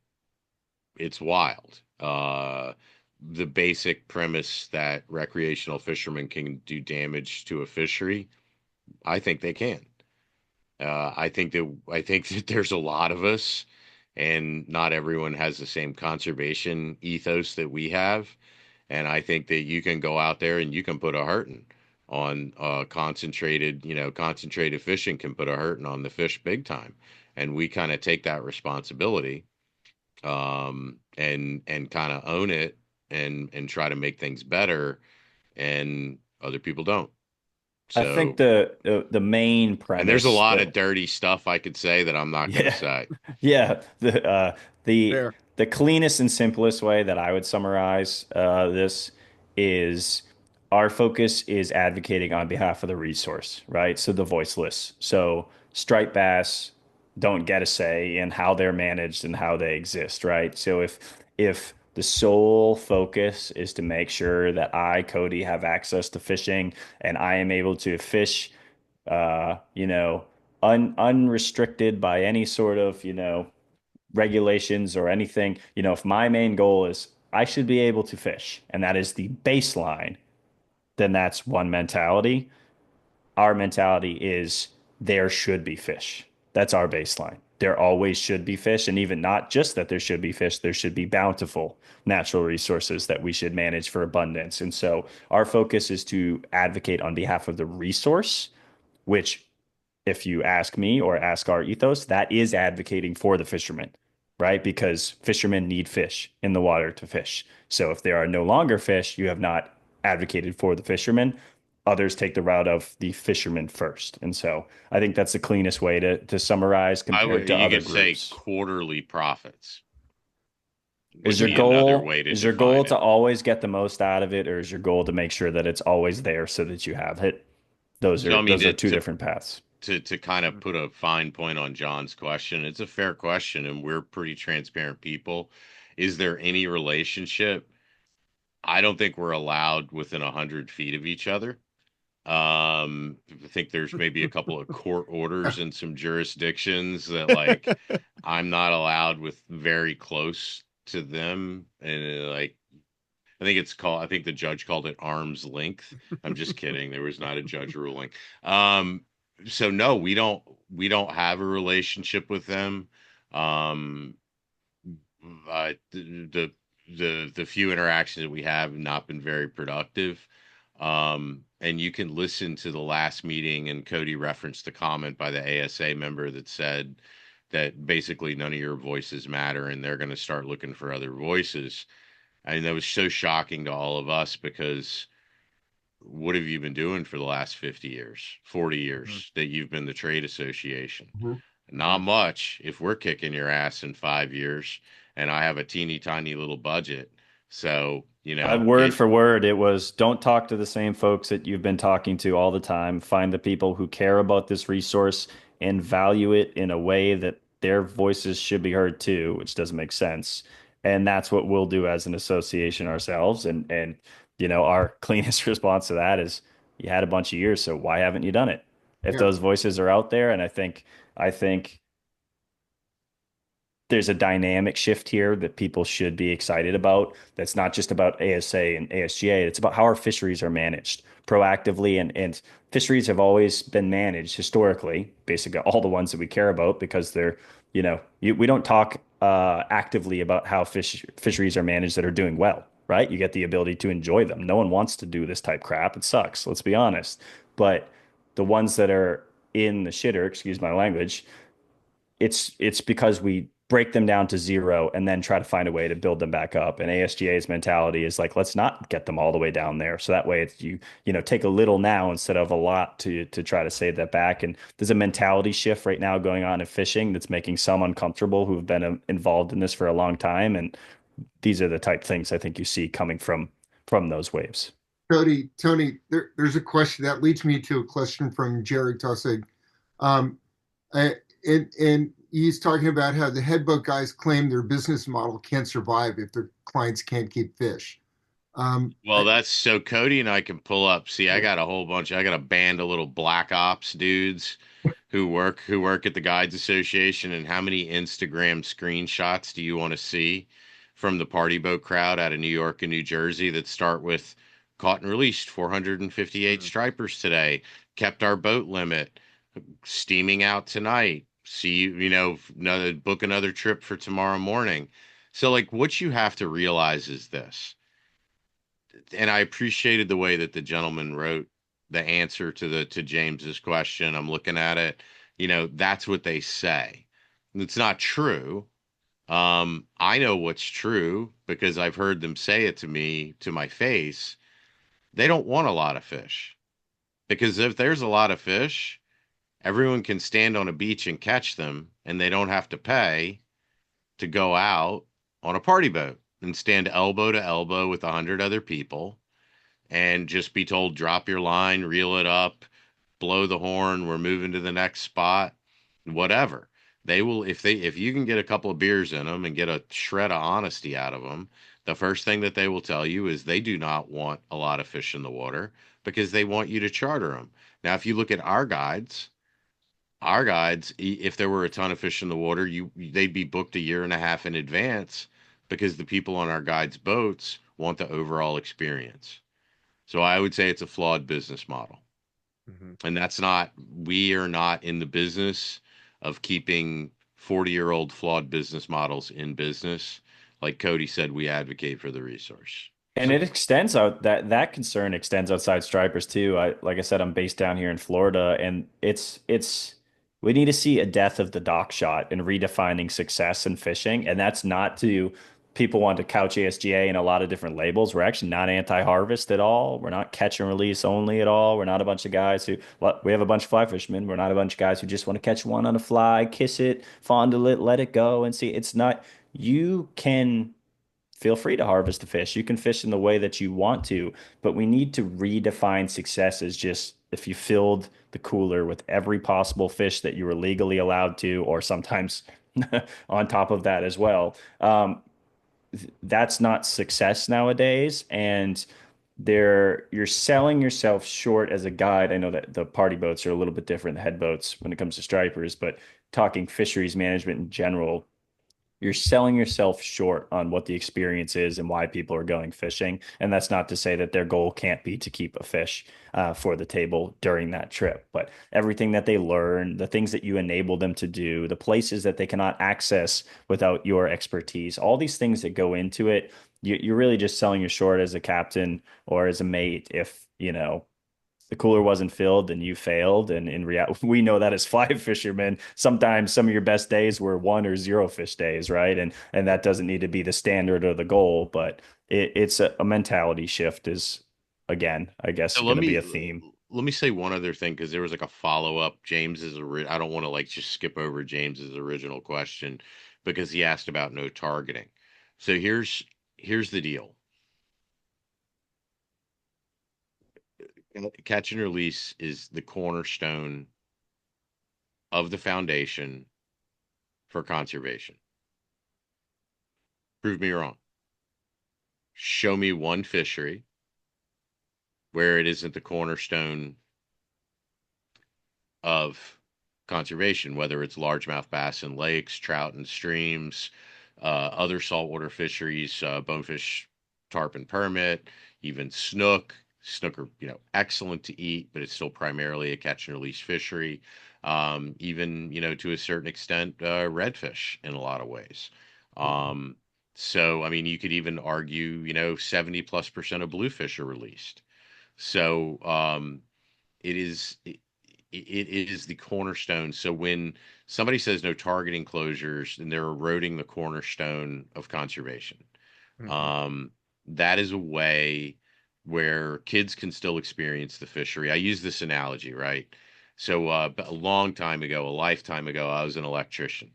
it's wild. The basic premise that recreational fishermen can do damage to a fishery, I think they can. I think that there's a lot of us, and not everyone has the same conservation ethos that we have. And I think that you can go out there and you can put a hurting on concentrated fishing can put a hurting on the fish big time. And we kind of take that responsibility, and kind of own it and try to make things better, and other people don't. I think So, the main and there's a premise lot of that dirty stuff I could say that I'm not going to yeah. say. Yeah, the There. the cleanest and simplest way that I would summarize this is our focus is advocating on behalf of the resource, right? So the voiceless. So striped bass don't get a say in how they're managed and how they exist, right? So if the sole focus is to make sure that I, Cody, have access to fishing and I am able to fish, you know, unrestricted by any sort of, regulations or anything. If my main goal is I should be able to fish and that is the baseline, then that's one mentality. Our mentality is there should be fish. That's our baseline. There always should be fish. And even not just that there should be fish, there should be bountiful natural resources that we should manage for abundance. And so our focus is to advocate on behalf of the resource, which if you ask me or ask our ethos, that is advocating for the fishermen, right? Because fishermen need fish in the water to fish. So if there are no longer fish, you have not advocated for the fishermen. Others take the route of the fishermen first. And so I think that's the cleanest way to summarize I compared would, to you other could say groups. quarterly profits Is would your be another goal way to is your goal define to it. always get the most out of it, or is your goal to make sure that it's always there so that you have it? Those So are I mean, those are two different paths. to kind of put a fine point on John's question, it's a fair question, and we're pretty transparent people. Is there any relationship? I don't think we're allowed within 100 feet of each other. I think there's maybe a couple of court orders in some jurisdictions that like I'm not allowed with very close to them, and like I think the judge called it arm's length. I'm just kidding. There was not a judge ruling. Um, so no, we don't have a relationship with them. Um, the few interactions that we have not been very productive. And you can listen to the last meeting, and Cody referenced the comment by the ASA member that said that basically none of your voices matter and they're going to start looking for other voices. And that was so shocking to all of us because what have you been doing for the last 50 years, 40 Mhm. years that you've been the trade association? Mhm. Not much if we're kicking your ass in 5 years and I have a teeny tiny little budget. So, Word for word, it was don't talk to the same folks that you've been talking to all the time. Find the people who care about this resource and value it in a way that their voices should be heard too, which doesn't make sense. And that's what we'll do as an association ourselves. And our cleanest response to that is you had a bunch of years, so why haven't you done it? If Yeah. those voices are out there, and I think there's a dynamic shift here that people should be excited about. That's not just about ASA and ASGA. It's about how our fisheries are managed proactively. And fisheries have always been managed historically, basically all the ones that we care about, because we don't talk actively about how fisheries are managed that are doing well, right? You get the ability to enjoy them. No one wants to do this type crap. It sucks. Let's be honest. But the ones that are in the shitter, excuse my language, it's because we break them down to zero and then try to find a way to build them back up. And ASGA's mentality is like, let's not get them all the way down there. So that way it's take a little now instead of a lot to try to save that back. And there's a mentality shift right now going on in fishing that's making some uncomfortable who've been involved in this for a long time. And these are the type things I think you see coming from those waves. Tony, there's a question that leads me to a question from Jerry Tussig. Um, I- and he's talking about how the head boat guys claim their business model can't survive if their clients can't keep fish. Well, that's so Cody and I can pull up. See, I got a band of little black ops dudes who work at the Guides Association. And how many Instagram screenshots do you want to see from the party boat crowd out of New York and New Jersey that start with caught and released 458 Mhm. stripers today, kept our boat limit, steaming out tonight. See book another trip for tomorrow morning. So like what you have to realize is this, and I appreciated the way that the gentleman wrote the answer to James's question. I'm looking at it. That's what they say. It's not true. I know what's true because I've heard them say it to me to my face. They don't want a lot of fish because if there's a lot of fish, everyone can stand on a beach and catch them, and they don't have to pay to go out on a party boat and stand elbow to elbow with 100 other people and just be told, drop your line, reel it up, blow the horn, we're moving to the next spot, whatever. They will, if you can get a couple of beers in them and get a shred of honesty out of them, the first thing that they will tell you is they do not want a lot of fish in the water because they want you to charter them. Now, if you look at if there were a ton of fish in the water, they'd be booked a year and a half in advance because the people on our guides' boats want the overall experience. So I would say it's a flawed business model. Mhm. And we are not in the business of keeping 40-year-old flawed business models in business. Like Cody said, we advocate for the resource. And it extends out that concern extends outside stripers too. Like I said, I'm based down here in Florida, and it's we need to see a death of the dock shot and redefining success in fishing. And that's not to people want to couch ASGA in a lot of different labels. We're actually not anti-harvest at all. We're not catch and release only at all. We're not a bunch of guys who well, we have a bunch of fly fishermen. We're not a bunch of guys who just want to catch one on a fly, kiss it, fondle it, let it go, and see. It's not you can feel free to harvest a fish. You can fish in the way that you want to, but we need to redefine success as just if you filled the cooler with every possible fish that you were legally allowed to, or sometimes on top of that as well. That's not success nowadays. And you're selling yourself short as a guide. I know that the party boats are a little bit different, the head boats when it comes to stripers, but talking fisheries management in general, you're selling yourself short on what the experience is and why people are going fishing. And that's not to say that their goal can't be to keep a fish for the table during that trip, but everything that they learn, the things that you enable them to do, the places that they cannot access without your expertise, all these things that go into it, you're really just selling your short as a captain or as a mate if, the cooler wasn't filled and you failed. And in reality, we know that as fly fishermen, sometimes some of your best days were 1 or 0 fish days, right? And that doesn't need to be the standard or the goal, but it's a mentality shift is again, I guess, So going to be a theme. let me say one other thing because there was like a follow up. I don't want to like just skip over James's original question because he asked about no targeting. So here's the deal. Catch and release is the cornerstone of the foundation for conservation. Prove me wrong. Show me one fishery where it isn't the cornerstone of conservation, whether it's largemouth bass in lakes, trout in streams, other saltwater fisheries, bonefish, tarpon permit, even snook. Snook are, excellent to eat, but it's still primarily a catch and release fishery. Even, to a certain extent, redfish in a lot of ways. Um, so, I mean, you could even argue, 70+% of bluefish are released. So, it is it is the cornerstone. So when somebody says no targeting closures, then they're eroding the cornerstone of conservation. Mhm. Um, that is a way where kids can still experience the fishery. I use this analogy, right? So a long time ago, a lifetime ago, I was an electrician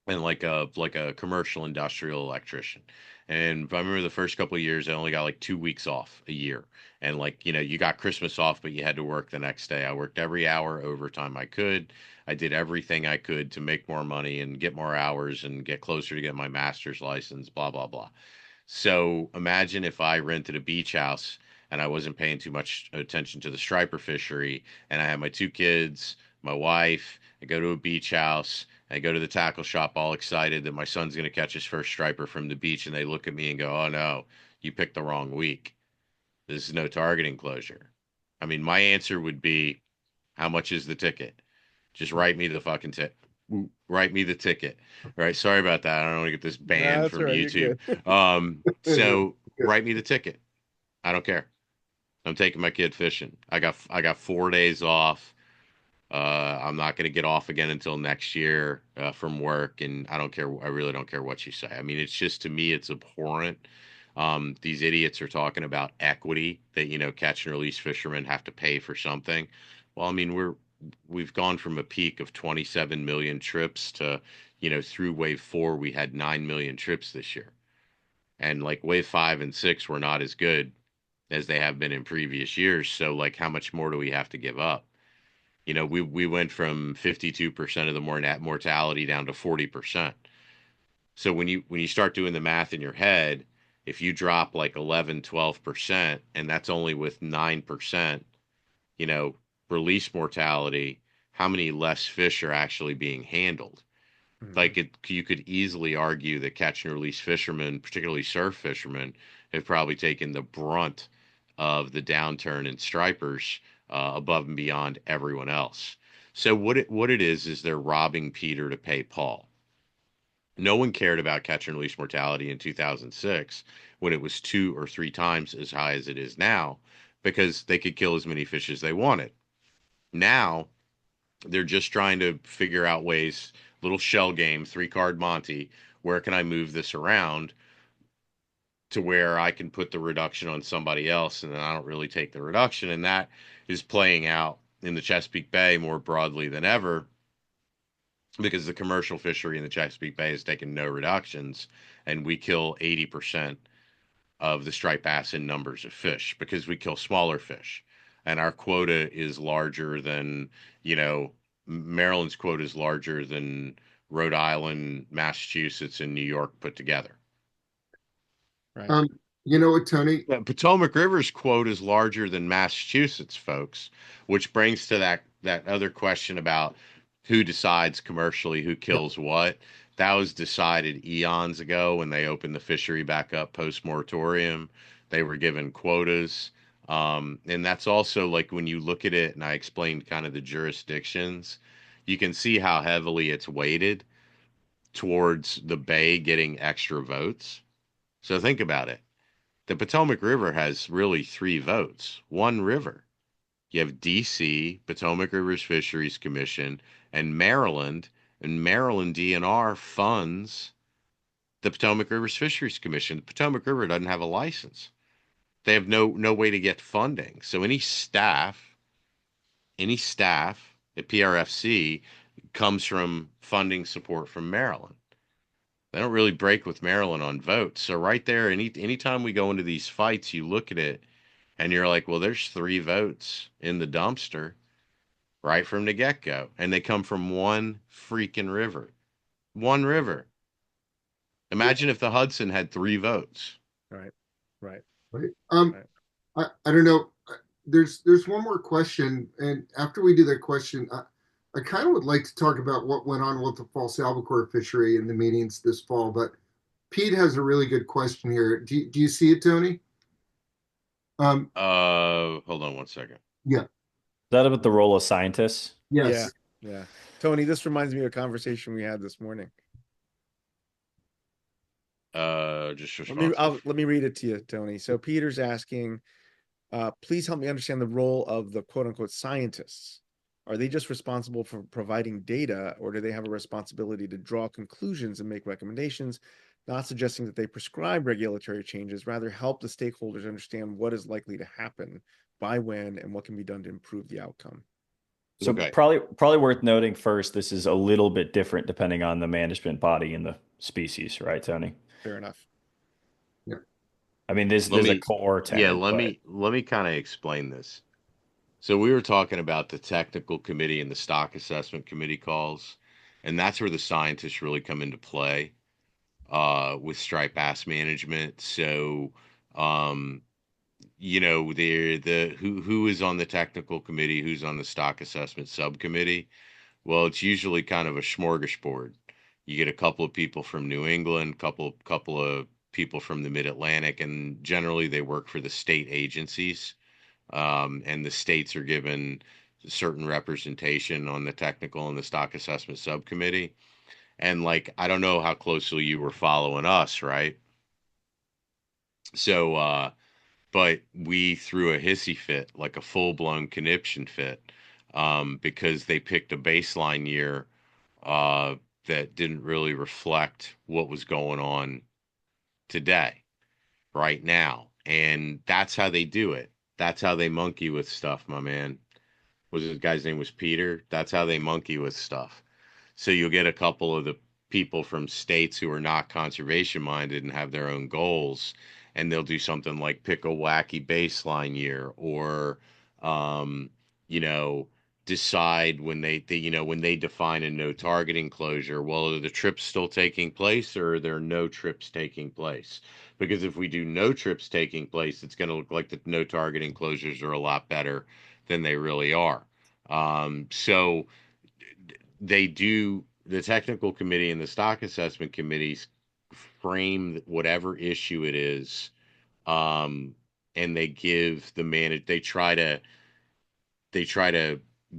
and like a commercial industrial electrician. And I remember the first couple of years, I only got like 2 weeks off a year. And like, you got Christmas off, but you had to work the next day. I worked every hour overtime I could. I did everything I could to make more money and get more hours and get closer to get my master's license, blah, blah, blah. So imagine if I rented a beach house and I wasn't paying too much attention to the striper fishery, and I had my 2 kids, my wife, I go to a beach house, I go to the tackle shop all excited that my son's going to catch his first striper from the beach, and they look at me and go, "Oh no, you picked the wrong week. This is no targeting closure." I mean, my answer would be, "How much is the ticket? Just write me the fucking ticket. Write me the ticket." Right? Sorry about that. I don't want to get this banned That's all from right. You're YouTube. good. So write me the ticket. I don't care. I'm taking my kid fishing. I got 4 days off. I'm not going to get off again until next year from work, and I don't care. I really don't care what you say. I mean, it's just to me, it's abhorrent. These idiots are talking about equity that catch and release fishermen have to pay for something. Well, I mean, we've gone from a peak of 27 million trips to through wave 4 we had 9 million trips this year, and like wave 5 and 6 were not as good as they have been in previous years. So like, how much more do we have to give up? We went from 52% of the mortality down to 40%. So when you start doing the math in your head, if you drop like 11, 12%, and that's only with 9%, you know, release mortality, how many less fish are actually being handled? Mhm. Like you could easily argue that catch and release fishermen, particularly surf fishermen, have probably taken the brunt of the downturn in stripers above and beyond everyone else. So what it is they're robbing Peter to pay Paul. No one cared about catch and release mortality in 2006 when it was 2 or 3 times as high as it is now because they could kill as many fish as they wanted. Now they're just trying to figure out ways, little shell game, 3 card Monty, where can I move this around to where I can put the reduction on somebody else and then I don't really take the reduction. And that is playing out in the Chesapeake Bay more broadly than ever because the commercial fishery in the Chesapeake Bay has taken no reductions, and we kill 80% of the striped bass in numbers of fish because we kill smaller fish. And our quota is larger than, you know, Maryland's quota is larger than Rhode Island, Massachusetts, and New York put together. Right. Um, you know what, Tony? Potomac River's quote is larger than Massachusetts, folks, which brings to that other question about who decides commercially who Yep. kills what. That was decided eons ago when they opened the fishery back up post moratorium. They were given quotas. And that's also like when you look at it, and I explained kind of the jurisdictions, you can see how heavily it's weighted towards the Bay getting extra votes. So think about it. The Potomac River has really 3 votes. One river. You have DC, Potomac Rivers Fisheries Commission, and Maryland DNR funds the Potomac Rivers Fisheries Commission. The Potomac River doesn't have a license. They have no way to get funding. So any staff at PRFC comes from funding support from Maryland. They don't really break with Maryland on votes. So right there, anytime we go into these fights, you look at it and you're like, well, there's 3 votes in the dumpster right from the get go. And they come from one freaking river. One river. Yeah. Imagine if the Hudson had 3 votes. Right. Right. Right. Right. I don't know. There's one more question, and after we do that question, I kind of would like to talk about what went on with the false albacore fishery in the meetings this fall. But Pete has a really good question here. Do you see it, Tony? Um, Hold on one second. yeah. Is that about the role of scientists? Yeah. Yes. Yeah. Tony, this reminds me of a conversation we had this morning. Just Let me read it to you, Tony. So Peter's asking, please help me understand the role of the quote unquote scientists. Are they just responsible for providing data, or do they have a responsibility to draw conclusions and make recommendations? Not suggesting that they prescribe regulatory changes, rather help the stakeholders understand what is likely to happen, by when, and what can be done to improve the outcome. So Okay. probably worth noting first, this is a little bit different depending on the management body and the species, right, Tony? Fair enough. Yeah. I mean, there's Let a me core yeah, tenet, let but me let me kind of explain this. So we were talking about the technical committee and the stock assessment committee calls, and that's where the scientists really come into play with striped bass management. So um, they're the who is on the technical committee, who's on the stock assessment subcommittee. Well, it's usually kind of a smorgasbord. You get a couple of people from New England, couple of people from the Mid Atlantic, and generally they work for the state agencies. And the states are given certain representation on the technical and the stock assessment subcommittee. And like, I don't know how closely you were following us, right? So, but we threw a hissy fit, like a full blown conniption fit, because they picked a baseline year uh, that didn't really reflect what was going on today, right now. And that's how they do it. That's how they monkey with stuff, my man. Was his guy's name was Peter? That's how they monkey with stuff. So you'll get a couple of the people from states who are not conservation minded and have their own goals, and they'll do something like pick a wacky baseline year, or, um, you know, decide when when they define a no targeting closure. Well, are the trips still taking place, or are there no trips taking place? Because if we do no trips taking place, it's going to look like the no targeting closures are a lot better than they really are. So they do the technical committee and the stock assessment committees frame whatever issue it is, um, and they give the manage they try to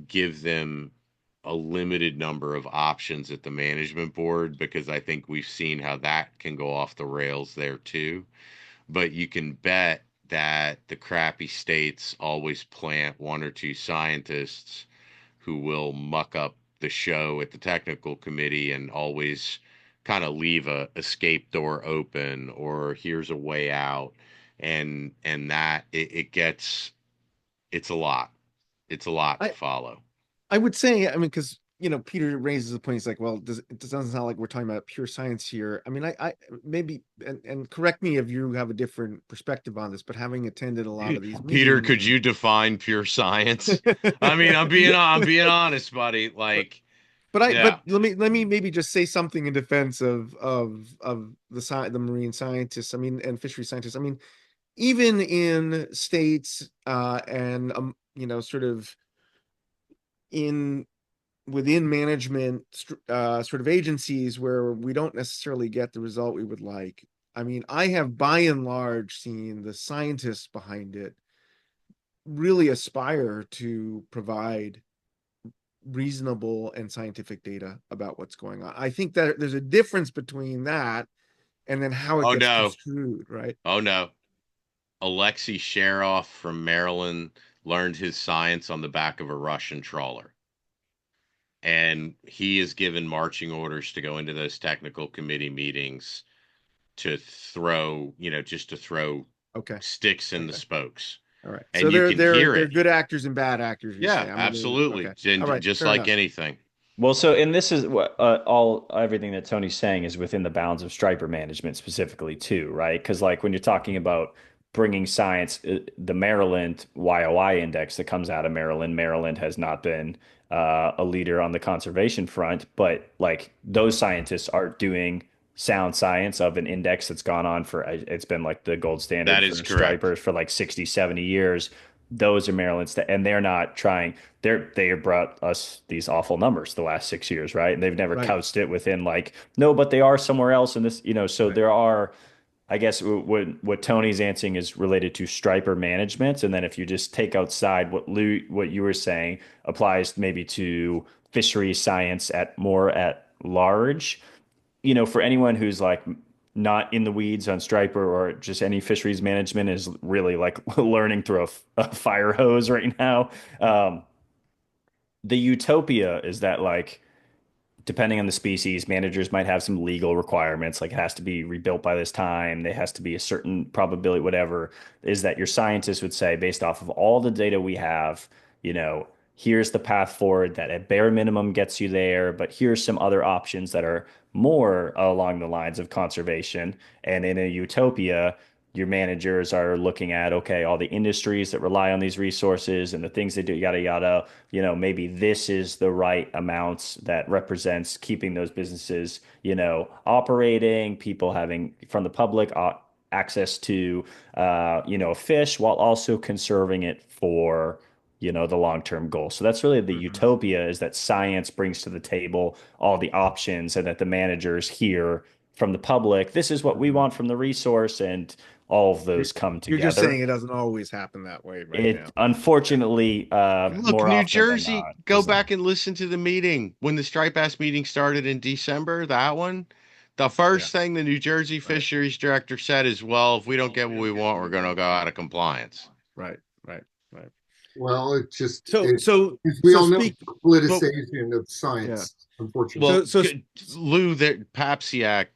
give them a limited number of options at the management board, because I think we've seen how that can go off the rails there too. But you can bet that the crappy states always plant one or two scientists who will muck up the show at the technical committee and always kind of leave a escape door open, or here's a way out. And that it gets, it's a lot. It's a lot to I follow. I would say, I mean, because Peter raises the point. He's like, well, it doesn't sound like we're talking about pure science here. I mean, I maybe, and correct me if you have a different perspective on this, but having attended a lot of these Peter, meetings could and you define pure science? I mean, I'm being honest, buddy. but Like, but yeah. let me maybe just say something in defense of the marine scientists. I mean, and fishery scientists. I mean, even in states and sort of in within management sort of agencies where we don't necessarily get the result we would like. I mean, I have by and large seen the scientists behind it really aspire to provide reasonable and scientific data about what's going on. I think that there's a difference between that and then how it Oh gets no. construed, right? Oh no. Alexei Sharoff from Maryland learned his science on the back of a Russian trawler. And he is given marching orders to go into those technical committee meetings to throw, just to throw Okay. sticks in the Okay. spokes. All right. So And you they're can they're hear they're it. good actors and bad actors, you say. Yeah, I mean, absolutely. okay. All And right. just Fair like enough. anything. Well, so and this is what all everything that Tony's saying is within the bounds of striper management specifically too, right? Because like when you're talking about bringing science, the Maryland YOI index that comes out of Maryland, Maryland has not been a leader on the conservation front, but like those scientists are doing sound science of an index that's gone on for it's been like the gold standard That for is correct. stripers for like 60, 70 years. Those are Maryland's, and they're not trying they have brought us these awful numbers the last 6 years, right? And they've never Right. couched it within like, no, but they are somewhere else in this, so Right. there are, I guess what Tony's answering is related to striper management. And then if you just take outside what you were saying applies maybe to fishery science at large, for anyone who's like not in the weeds on striper or just any fisheries management is really like learning through a fire hose right now. The utopia is that like depending on the species, managers might have some legal requirements, like it has to be rebuilt by this time, there has to be a certain probability, whatever, is that your scientists would say, based off of all the data we have, here's the path forward that at bare minimum gets you there, but here's some other options that are more along the lines of conservation. And in a utopia, your managers are looking at, okay, all the industries that rely on these resources and the things they do, yada, yada, maybe this is the right amounts that represents keeping those businesses, operating, people having from the public access to, fish while also conserving it for, the long-term goal. So that's really the Mhm. utopia is that science brings to the table all the options and that the managers hear from the public, this is what we Mhm. want from the resource, and all of You're, those come you're just saying together. it doesn't always happen that way right It now. Yeah. unfortunately, Look, more New often than Jersey, not, go is not. back and listen to the meeting when the Striped Bass meeting started in December, that one. The Yeah. first thing the New Jersey Right. fisheries director said is, well, if we don't get what we want, we're going to go out of compliance. Right. Right. Right. Well, it just So it so as we so all know, speak. But politicization of yeah. science, unfortunately. Well, So Lou, that Papsiak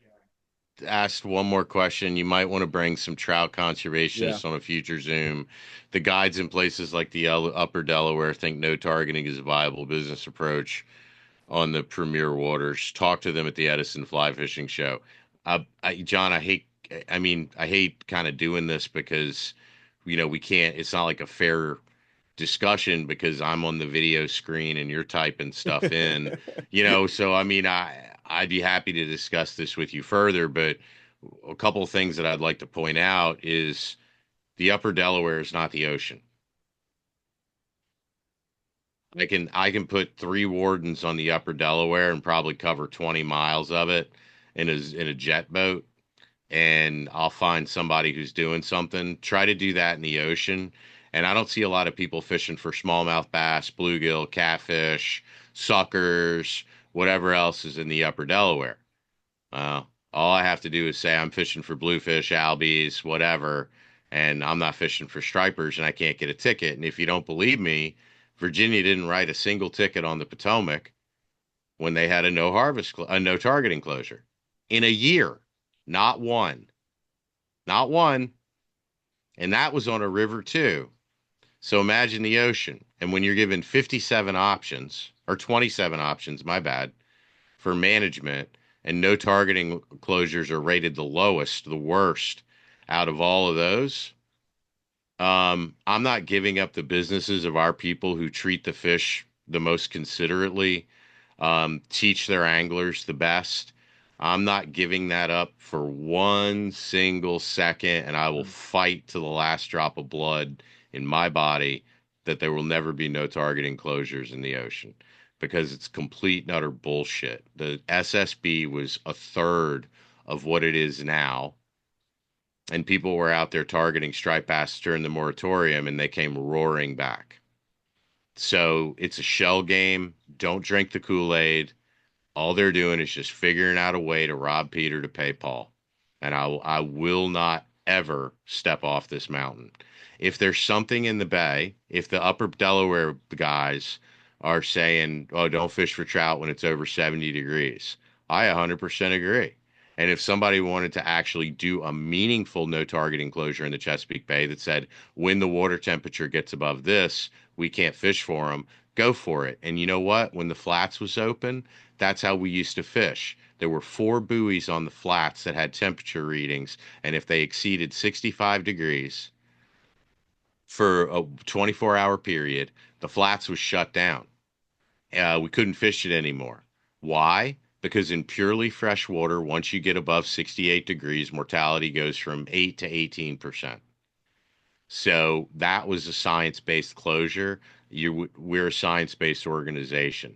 asked one more question. You might want to bring some trout yeah. conservationists on a future Zoom. The guides in places like the Upper Delaware think no targeting is a viable business approach on the premier waters. Talk to them at the Edison Fly Fishing Show. John, I hate kind of doing this because, we can't, it's not like a fair discussion because I'm on the video screen and you're typing stuff in, so I'd be happy to discuss this with you further, but a couple of things that I'd like to point out is the upper Delaware is not the ocean. I can put three wardens on the upper Delaware and probably cover 20 miles of it in a jet boat, and I'll find somebody who's doing something. Try to do that in the ocean. And I don't see a lot of people fishing for smallmouth bass, bluegill, catfish, suckers, whatever else is in the upper Delaware. All I have to do is say I'm fishing for bluefish, albies, whatever, and I'm not fishing for stripers and I can't get a ticket. And if you don't believe me, Virginia didn't write a single ticket on the Potomac when they had a no targeting closure in a year. Not one. Not one. And that was on a river too. So imagine the ocean. And when you're given 57 options, or 27 options, my bad, for management, and no targeting closures are rated the lowest, the worst out of all of those. I'm not giving up the businesses of our people who treat the fish the most considerately, teach their anglers the best. I'm not giving that up for one single second, and I will fight to the last drop of blood in my body that there will never be no targeting closures in the ocean because it's complete and utter bullshit. The SSB was a third of what it is now, and people were out there targeting striped bass during the moratorium, and they came roaring back. So it's a shell game. Don't drink the Kool-Aid. All they're doing is just figuring out a way to rob Peter to pay Paul. And I will not ever step off this mountain. If there's something in the bay, if the upper Delaware guys are saying, oh, don't fish for trout when it's over 70 degrees, I 100% agree. And if somebody wanted to actually do a meaningful no targeting closure in the Chesapeake Bay that said, when the water temperature gets above this, we can't fish for them, go for it. And you know what? When the flats was open, that's how we used to fish. There were 4 buoys on the flats that had temperature readings, and if they exceeded 65 degrees for a 24-hour period, the flats was shut down. We couldn't fish it anymore. Why? Because in purely fresh water, once you get above 68 degrees, mortality goes from 8 to 18%. So that was a science-based closure. We're a science-based organization.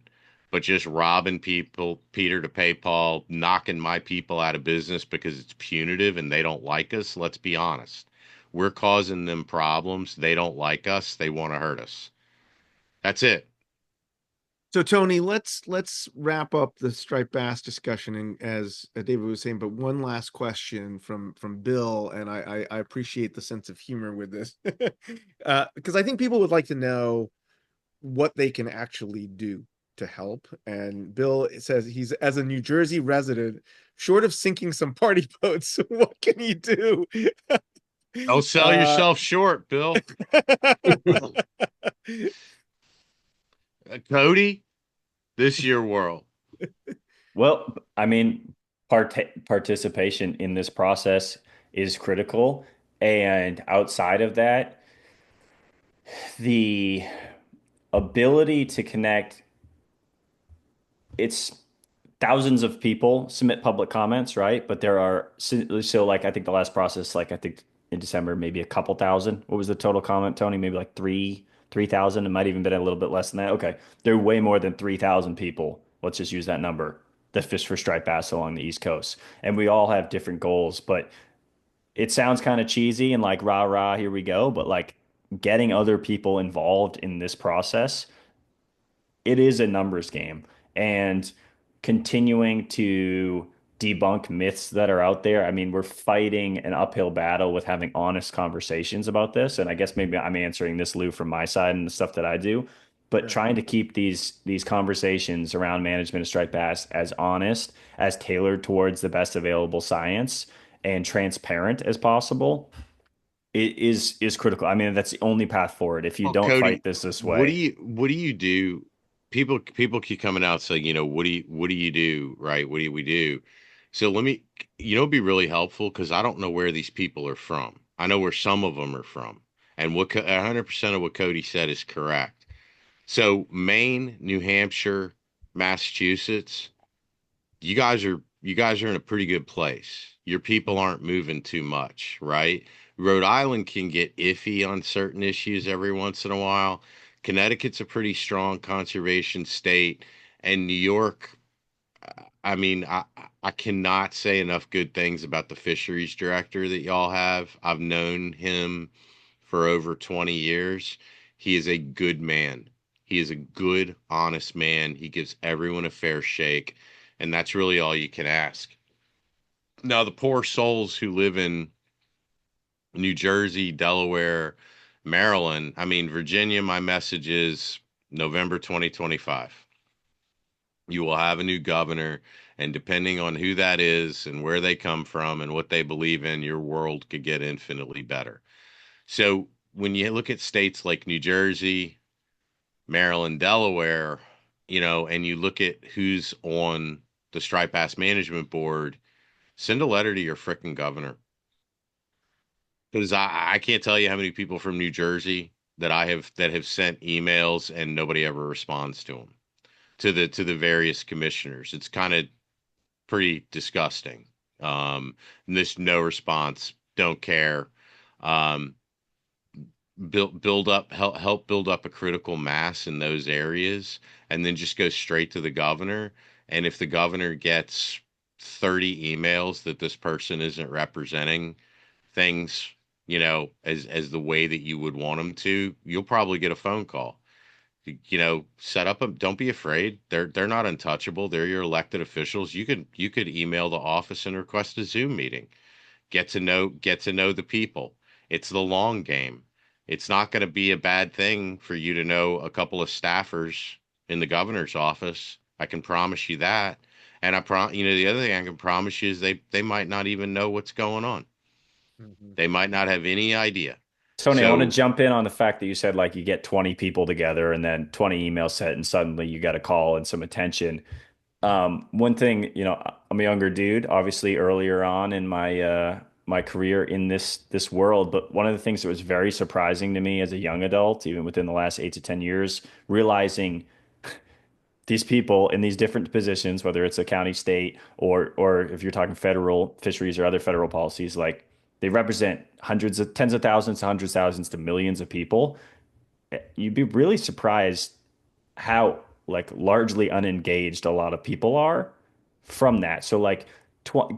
But just robbing people, Peter to pay Paul, knocking my people out of business because it's punitive and they don't like us, let's be honest. We're causing them problems. They don't like us. They want to hurt us. That's it. So Tony, let's wrap up the striped bass discussion, and as David was saying, but one last question from Bill, and I appreciate the sense of humor with this, because I think people would like to know what they can actually do to help. And Bill says he's, as a New Jersey resident, short of sinking some party boats, what can you do? Don't sell yourself short, Bill. Cody, this your world. Well, I mean, participation in this process is critical. And outside of that, the ability to connect, it's thousands of people submit public comments, right? But there are, so like, I think the last process, like I think in December, maybe a couple thousand. What was the total comment, Tony? Maybe like 3,000. It might even been a little bit less than that. Okay. There are way more than 3,000 people. Let's just use that number that fish for striped bass along the East Coast. And we all have different goals, but it sounds kind of cheesy and like rah rah, here we go. But like getting other people involved in this process, it is a numbers game, and continuing to debunk myths that are out there. I mean, we're fighting an uphill battle with having honest conversations about this. And I guess maybe I'm answering this, Lou, from my side and the stuff that I do, but Yeah. trying to keep these conversations around management of striped bass as honest, as tailored towards the best available science and transparent as possible. It is critical. I mean, that's the only path forward. If you Oh, don't fight Cody, this way. what do you do? People keep coming out saying, what do you do, right? What do we do? So let me, it'd be really helpful because I don't know where these people are from. I know where some of them are from, and 100% of what Cody said is correct. So Maine, New Hampshire, Massachusetts, you guys are in a pretty good place. Your people aren't moving too much, right? Rhode Island can get iffy on certain issues every once in a while. Connecticut's a pretty strong conservation state, and New York, I mean, I cannot say enough good things about the fisheries director that y'all have. I've known him for over 20 years. He is a good man. He is a good, honest man. He gives everyone a fair shake, and that's really all you can ask. Now, the poor souls who live in New Jersey, Delaware, Maryland, I mean, Virginia, my message is November 2025. You will have a new governor, and depending on who that is and where they come from and what they believe in, your world could get infinitely better. So when you look at states like New Jersey, Maryland, Delaware, and you look at who's on the Striped Bass Management Board, send a letter to your frickin' governor. Because I can't tell you how many people from New Jersey that have sent emails and nobody ever responds to them, to the various commissioners. It's kind of pretty disgusting. And this no response, don't care. Um, build up, help build up a critical mass in those areas, and then just go straight to the governor. And if the governor gets 30 emails that this person isn't representing things, as the way that you would want them to, you'll probably get a phone call. Set up don't be afraid. They're not untouchable. They're your elected officials. You could email the office and request a Zoom meeting. Get to know the people. It's the long game. It's not going to be a bad thing for you to know a couple of staffers in the governor's office. I can promise you that. And the other thing I can promise you is they might not even know what's going on. Mhm. They might not have any idea. Tony, I want to So jump in on the fact that you said like you get 20 people together and then 20 emails sent and suddenly you got a call and some attention. One thing, I'm a younger dude, obviously earlier on in my career in this world, but one of the things that was very surprising to me as a young adult, even within the last 8 to 10 years, realizing these people in these different positions, whether it's a county, state, or if you're talking federal fisheries or other federal policies, like they represent hundreds of tens of thousands to hundreds of thousands to millions of people. You'd be really surprised how like largely unengaged a lot of people are from that. So like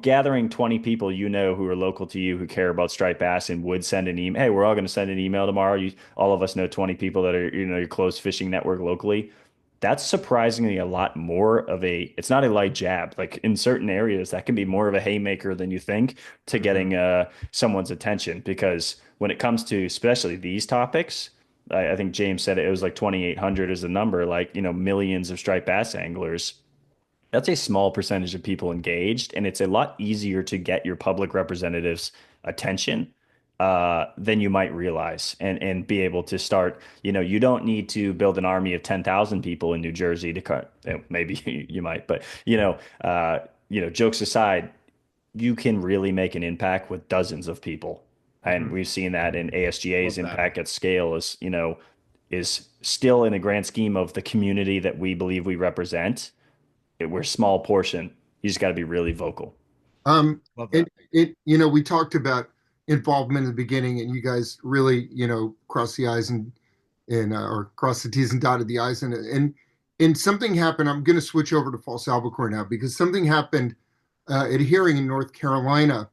gathering 20 people who are local to you who care about striped bass and would send an email. Hey, we're all going to send an email tomorrow. All of us know 20 people that are your close fishing network locally. That's surprisingly a lot more of it's not a light jab. Like in certain areas, that can be more of a haymaker than you think to Mhm. getting someone's attention. Because when it comes to especially these topics, I think James said it was like 2,800 is the number, like, millions of striped bass anglers. That's a small percentage of people engaged, and it's a lot easier to get your public representatives' attention than you might realize, and be able to start. You don't need to build an army of 10,000 people in New Jersey to cut. Maybe you might, but jokes aside, you can really make an impact with dozens of people. And Mhm. we've seen that in ASGA's Love that. impact at scale is still in the grand scheme of the community that we believe we represent. We're a small portion. You just got to be really vocal. Um, Love and that. we talked about involvement in the beginning, and you guys really, crossed the I's and or crossed the T's and dotted the I's, and something happened. I'm going to switch over to false albacore now because something happened at a hearing in North Carolina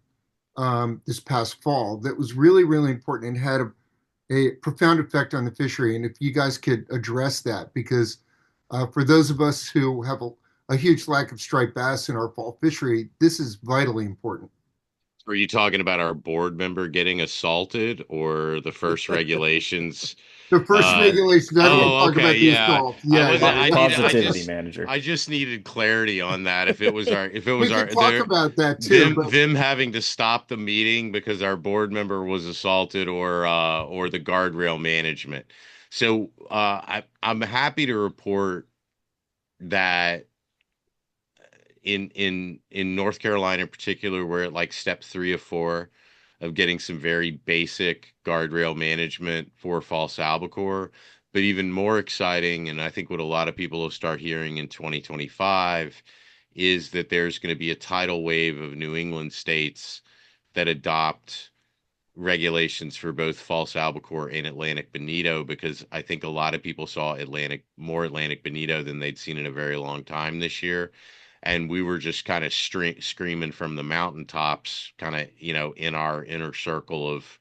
this past fall that was really, really important and had a profound effect on the fishery. And if you guys could address that, because for those of us who have a huge lack of striped bass in our fall fishery, this is vitally important. are you talking about our board member getting assaulted or the first regulations? The first Uh, regulations, I don't want to oh, talk okay, about the yeah. assault. I Yeah, wasn't. yeah, I yeah. needed. I Positivity just. manager. I just needed clarity on that. If it was our. If it was We our. could talk There. about that too, Them. but Them having to stop the meeting because our board member was assaulted, or the guardrail management. So I'm happy to report that in North Carolina in particular, we're at like step 3 or 4 of getting some very basic guardrail management for false albacore. But even more exciting, and I think what a lot of people will start hearing in 2025, is that there's going to be a tidal wave of New England states that adopt regulations for both false albacore and Atlantic bonito, because I think a lot of people saw more Atlantic bonito than they'd seen in a very long time this year. And we were just kind of screaming from the mountaintops, kind of, in our inner circle of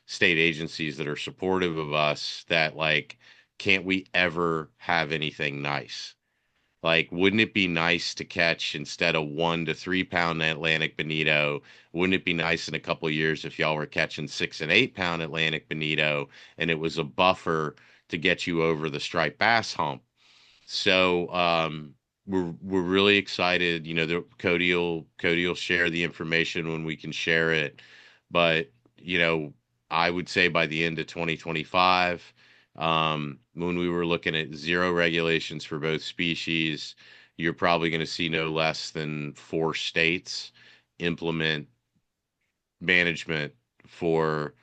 state agencies that are supportive of us, that like can't we ever have anything nice? Like, wouldn't it be nice to catch instead of 1 to 3 pound Atlantic bonito? Wouldn't it be nice in a couple of years if y'all were catching 6 and 8 pound Atlantic bonito and it was a buffer to get you over the striped bass hump? So we're really excited. You know, Cody will share the information when we can share it. But you know, I would say by the end of 2025, when we were looking at zero regulations for both species, you're probably going to see no less than 4 states implement management for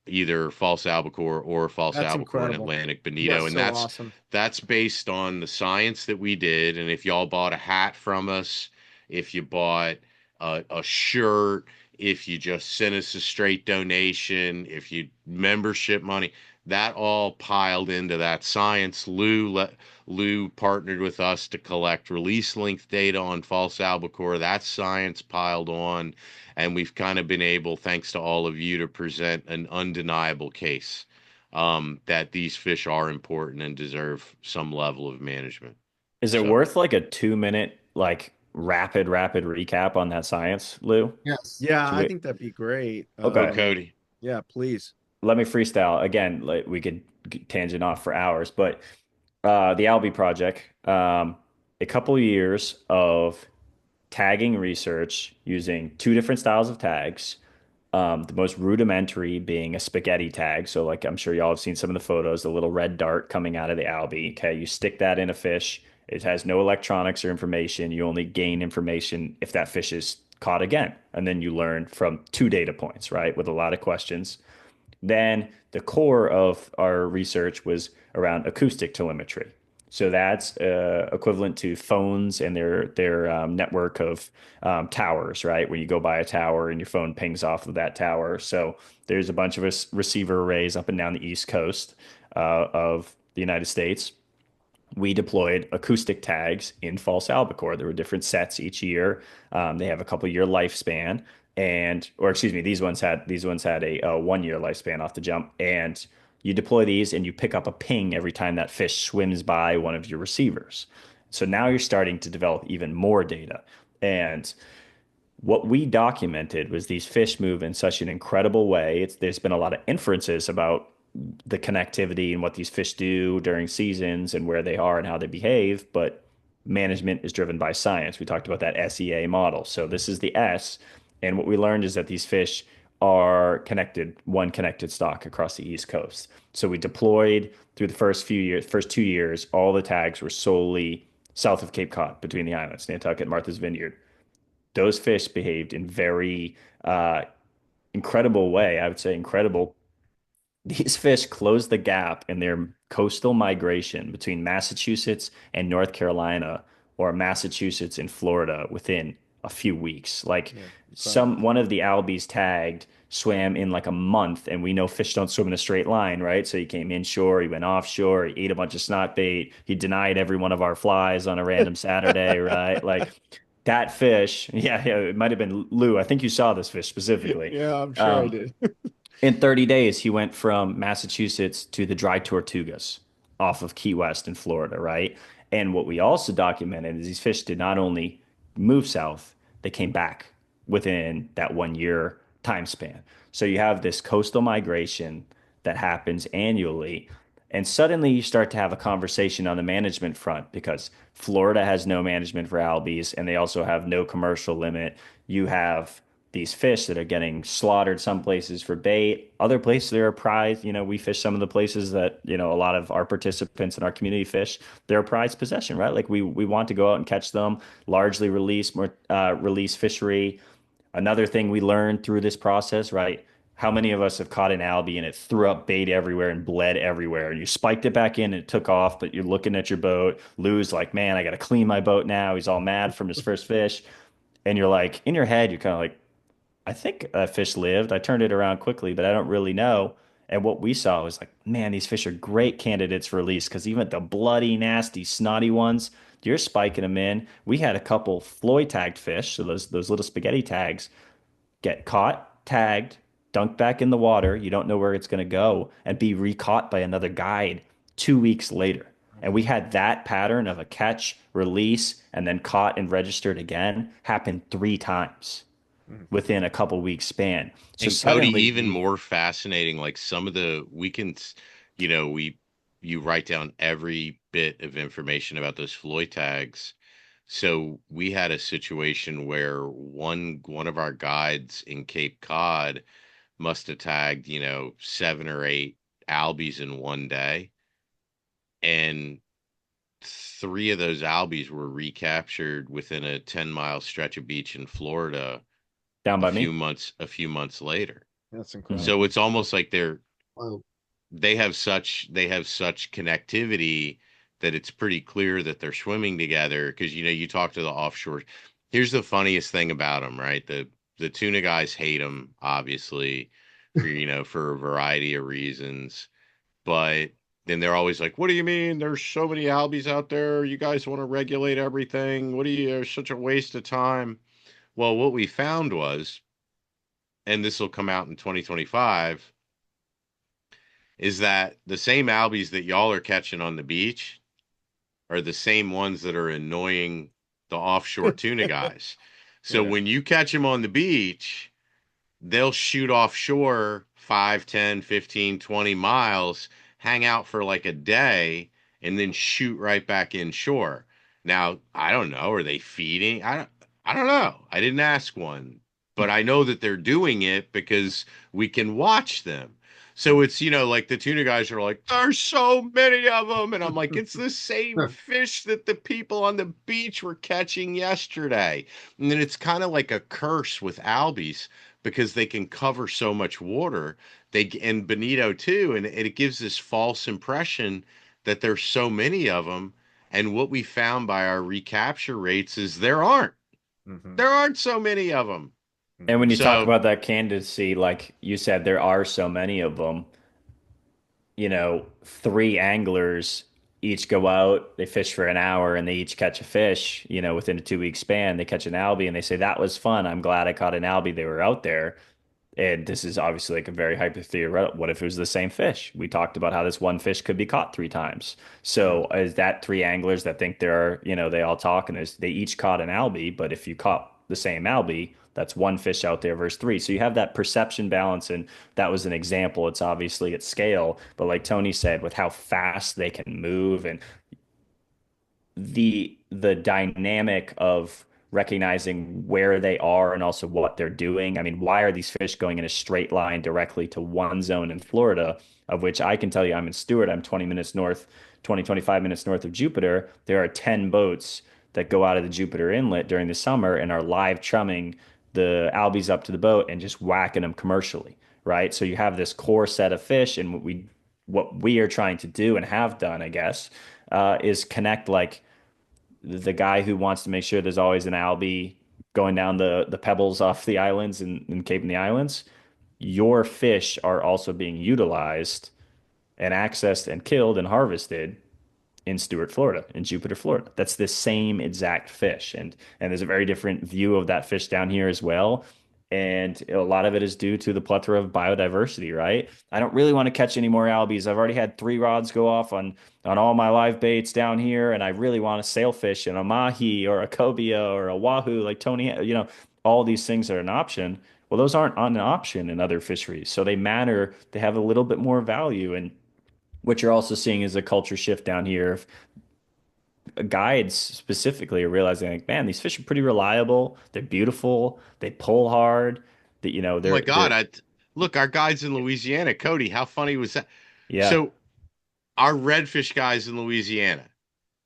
either false albacore or false That's albacore and incredible. Atlantic bonito. That's And so that's awesome. that's based on the science that we did. And if y'all bought a hat from us, if you bought a shirt, if you just sent us a straight donation, if you membership money, that all piled into that science. Lou partnered with us to collect release length data on false albacore. That science piled on, and we've kind of been able, thanks to all of you, to present an undeniable case that these fish are important and deserve some level of management. Is it So, worth like a 2 minute like rapid recap on that science, Lou? Yes. Yeah, Should I we? think that'd be great. oh, Okay. Cody, Yeah, please. Let me freestyle again. Like we could tangent off for hours, but the Albie project, a couple of years of tagging research using two different styles of tags. The most rudimentary being a spaghetti tag. So, like I'm sure y'all have seen some of the photos, the little red dart coming out of the Albie. Okay, you stick that in a fish. It has no electronics or information. You only gain information if that fish is caught again. And then you learn from two data points, right? With a lot of questions. Then the core of our research was around acoustic telemetry. So that's equivalent to phones and their network of towers, right? When you go by a tower and your phone pings off of that tower. So there's a bunch of us receiver arrays up and down the East Coast of the United States. We deployed acoustic tags in false albacore. There were different sets each year. They have a couple year lifespan, and or excuse me, these ones had a 1 year lifespan off the jump. And you deploy these, and you pick up a ping every time that fish swims by one of your receivers. So now you're starting to develop even more data. And what we documented was these fish move in such an incredible way. There's been a lot of inferences about the connectivity and what these fish do during seasons and where they are and how they behave, but management is driven by science. We talked about that SEA model. So this is the S, and what we learned is that these fish are connected, one connected stock across the East Coast. So we deployed through the first 2 years, all the tags were solely south of Cape Cod between the islands, Nantucket and Martha's Vineyard. Those fish behaved in very incredible way. I would say incredible. These fish closed the gap in their coastal migration between Massachusetts and North Carolina or Massachusetts and Florida within a few weeks. Like Yeah, incredible. some one of the albies tagged swam in like a month, and we know fish don't swim in a straight line, right? So he came inshore, he went offshore, he ate a bunch of snot bait, he denied every one of our flies on a random Saturday, right? Like that fish, yeah, it might have been Lou. I think you saw this fish specifically. Yeah, I'm sure I Um, did. in 30 days, he went from Massachusetts to the dry Tortugas off of Key West in Florida, right? And what we also documented is these fish did not only move south, they came back within that 1 year time span. So you have this coastal migration that happens annually. And suddenly you start to have a conversation on the management front because Florida has no management for albies and they also have no commercial limit. You have these fish that are getting slaughtered some places for bait, other places they're a prize. We fish some of the places that, a lot of our participants in our community fish. They're a prized possession, right? Like we want to go out and catch them, largely release fishery. Another thing we learned through this process, right? How many of us have caught an albie and it threw up bait everywhere and bled everywhere? And you spiked it back in and it took off, but you're looking at your boat. Lou's like, man, I got to clean my boat now. He's all mad from his first fish. And you're like, in your head, you're kind of like, I think a fish lived. I turned it around quickly, but I don't really know. And what we saw was like, man, these fish are great candidates for release because even the bloody, nasty, snotty ones, you're spiking them in. We had a couple Floyd tagged fish, so those little spaghetti tags, get caught, tagged, dunked back in the water. You don't know where it's going to go, and be recaught by another guide 2 weeks later. And we had that pattern of a catch, release, and then caught and registered again happen 3 times Mhm. within a couple weeks span. So And Cody, suddenly even you more fascinating, like some of the we can, you know, we you write down every bit of information about those Floyd tags. So we had a situation where one of our guides in Cape Cod must have tagged, 7 or 8 albies in one day, and three of those albies were recaptured within a 10-mile stretch of beach in Florida down a by few me. months later. That's Mhm. So incredible. it's almost like Wow. they have such connectivity that it's pretty clear that they're swimming together, because you talk to the offshore. Here's the funniest thing about them, right? The tuna guys hate them, obviously, for a variety of reasons. But then they're always like, "What do you mean? There's so many albies out there. You guys want to regulate everything? What do you? It's such a waste of time." Well, what we found was, and this will come out in 2025, is that the same albies that y'all are catching on the beach are the same ones that are annoying the offshore tuna guys. So Yeah. when you catch them on the beach, they'll shoot offshore 5, 10, 15, 20 miles, hang out for like a day, and then shoot right back inshore. Now, I don't know, are they feeding? I don't know. I didn't ask one, but I know that they're doing it because we can watch them. So it's, like the tuna guys are like, there's so many of them. And I'm like, it's the same fish that the people on the beach were catching yesterday. And then it's kind of like a curse with albies because they can cover so much water. And bonito too, and it gives this false impression that there's so many of them. And what we found by our recapture rates is there aren't. Hmm. There aren't so many of them. And when Hmm. you talk So about that candidacy, like you said, there are so many of them. Three anglers each go out, they fish for an hour, and they each catch a fish. Within a 2 week span, they catch an albie, and they say that was fun. I'm glad I caught an albie. They were out there. And this is obviously like a very hyper theoretical. What if it was the same fish? We talked about how this one fish could be caught 3 times. So is that three anglers that think they all talk and they each caught an albie, but if you caught the same albie, that's one fish out there versus three. So you have that perception balance, and that was an example. It's obviously at scale, but like Tony said, with how fast they can move and the dynamic of recognizing where they are and also what they're doing. I mean, why are these fish going in a straight line directly to one zone in Florida, of which I can tell you I'm in Stewart, I'm 20 minutes north, 25 minutes north of Jupiter. There are 10 boats that go out of the Jupiter Inlet during the summer and are live chumming the albies up to the boat and just whacking them commercially, right? So you have this core set of fish, and what we are trying to do and have done, I guess, is connect like the guy who wants to make sure there's always an albie going down the pebbles off the islands and caping the islands. Your fish are also being utilized and accessed and killed and harvested in Stewart, Florida, in Jupiter, Florida. That's the same exact fish. And there's a very different view of that fish down here as well. And a lot of it is due to the plethora of biodiversity, right? I don't really want to catch any more albies. I've already had 3 rods go off on all my live baits down here, and I really want to sailfish and a mahi or a cobia or a wahoo, like Tony, all these things are an option. Well, those aren't an option in other fisheries. So they matter. They have a little bit more value. And what you're also seeing is a culture shift down here. Guides specifically are realizing like, man, these fish are pretty reliable. They're beautiful. They pull hard. That oh my God, they're I look, our guys in Louisiana, Cody, how funny was that? yeah. So our redfish guys in Louisiana,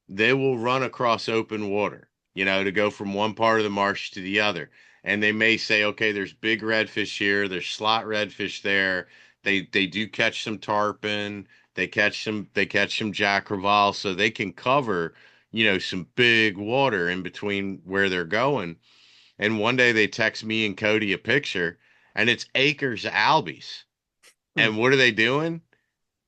they will run across open water, to go from one part of the marsh to the other. And they may say, okay, there's big redfish here, there's slot redfish there. They do catch some tarpon, they catch some jack crevalle, so they can cover, some big water in between where they're going. And one day they text me and Cody a picture, and it's acres of albies. And what are they doing?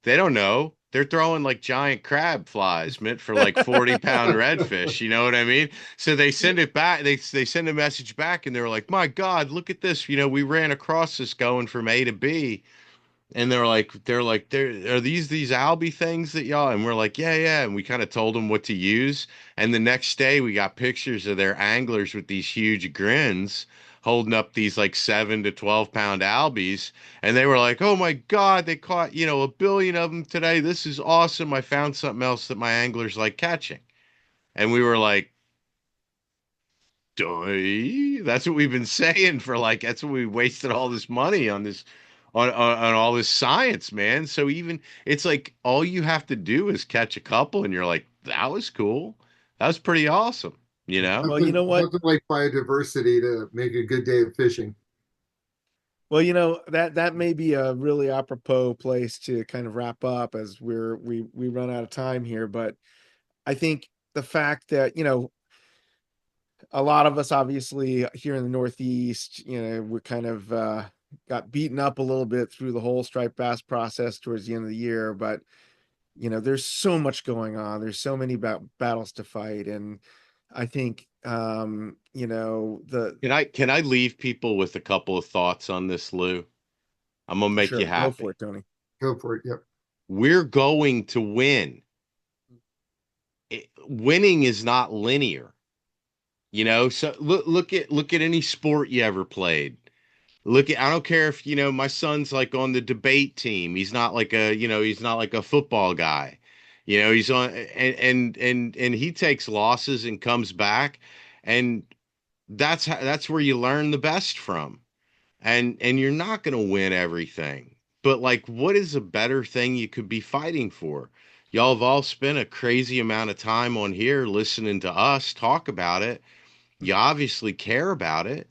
They don't know. They're throwing like giant crab flies meant for like 40-pound redfish. You know what I mean? So they send it back. They send a message back, and they're like, "My God, look at this! We ran across this going from A to B." And they're are these Albie things that y'all? And we're like, yeah, yeah. And we kind of told them what to use. And the next day we got pictures of their anglers with these huge grins holding up these like 7 to 12 pound Albies. And they were like, oh my God, they caught, 1 billion of them today. This is awesome. I found something else that my anglers like catching. And we were like, Duh. That's what we've been saying for like that's what we wasted all this money on this on all this science, man. So even it's like all you have to do is catch a couple and you're like, that was cool. That was pretty awesome, you know? Well, you know what? Nothing like biodiversity to make a good day of fishing. Well, that may be a really apropos place to kind of wrap up as we run out of time here. But I think the fact that, a lot of us obviously here in the Northeast, we kind of got beaten up a little bit through the whole striped bass process towards the end of the year. But, there's so much going on. There's so many battles to fight. And I think, the Can I leave people with a couple of thoughts on this, Lou? I'm gonna make you sure, go for happy. it, Tony. Go for it. Yep. We're going to win. Winning is not linear, So look at any sport you ever played. I don't care if, my son's like on the debate team. He's not like a football guy. He's on and he takes losses and comes back and that's where you learn the best from. And you're not going to win everything. But like what is a better thing you could be fighting for? Y'all have all spent a crazy amount of time on here listening to us talk about it. You obviously care about it,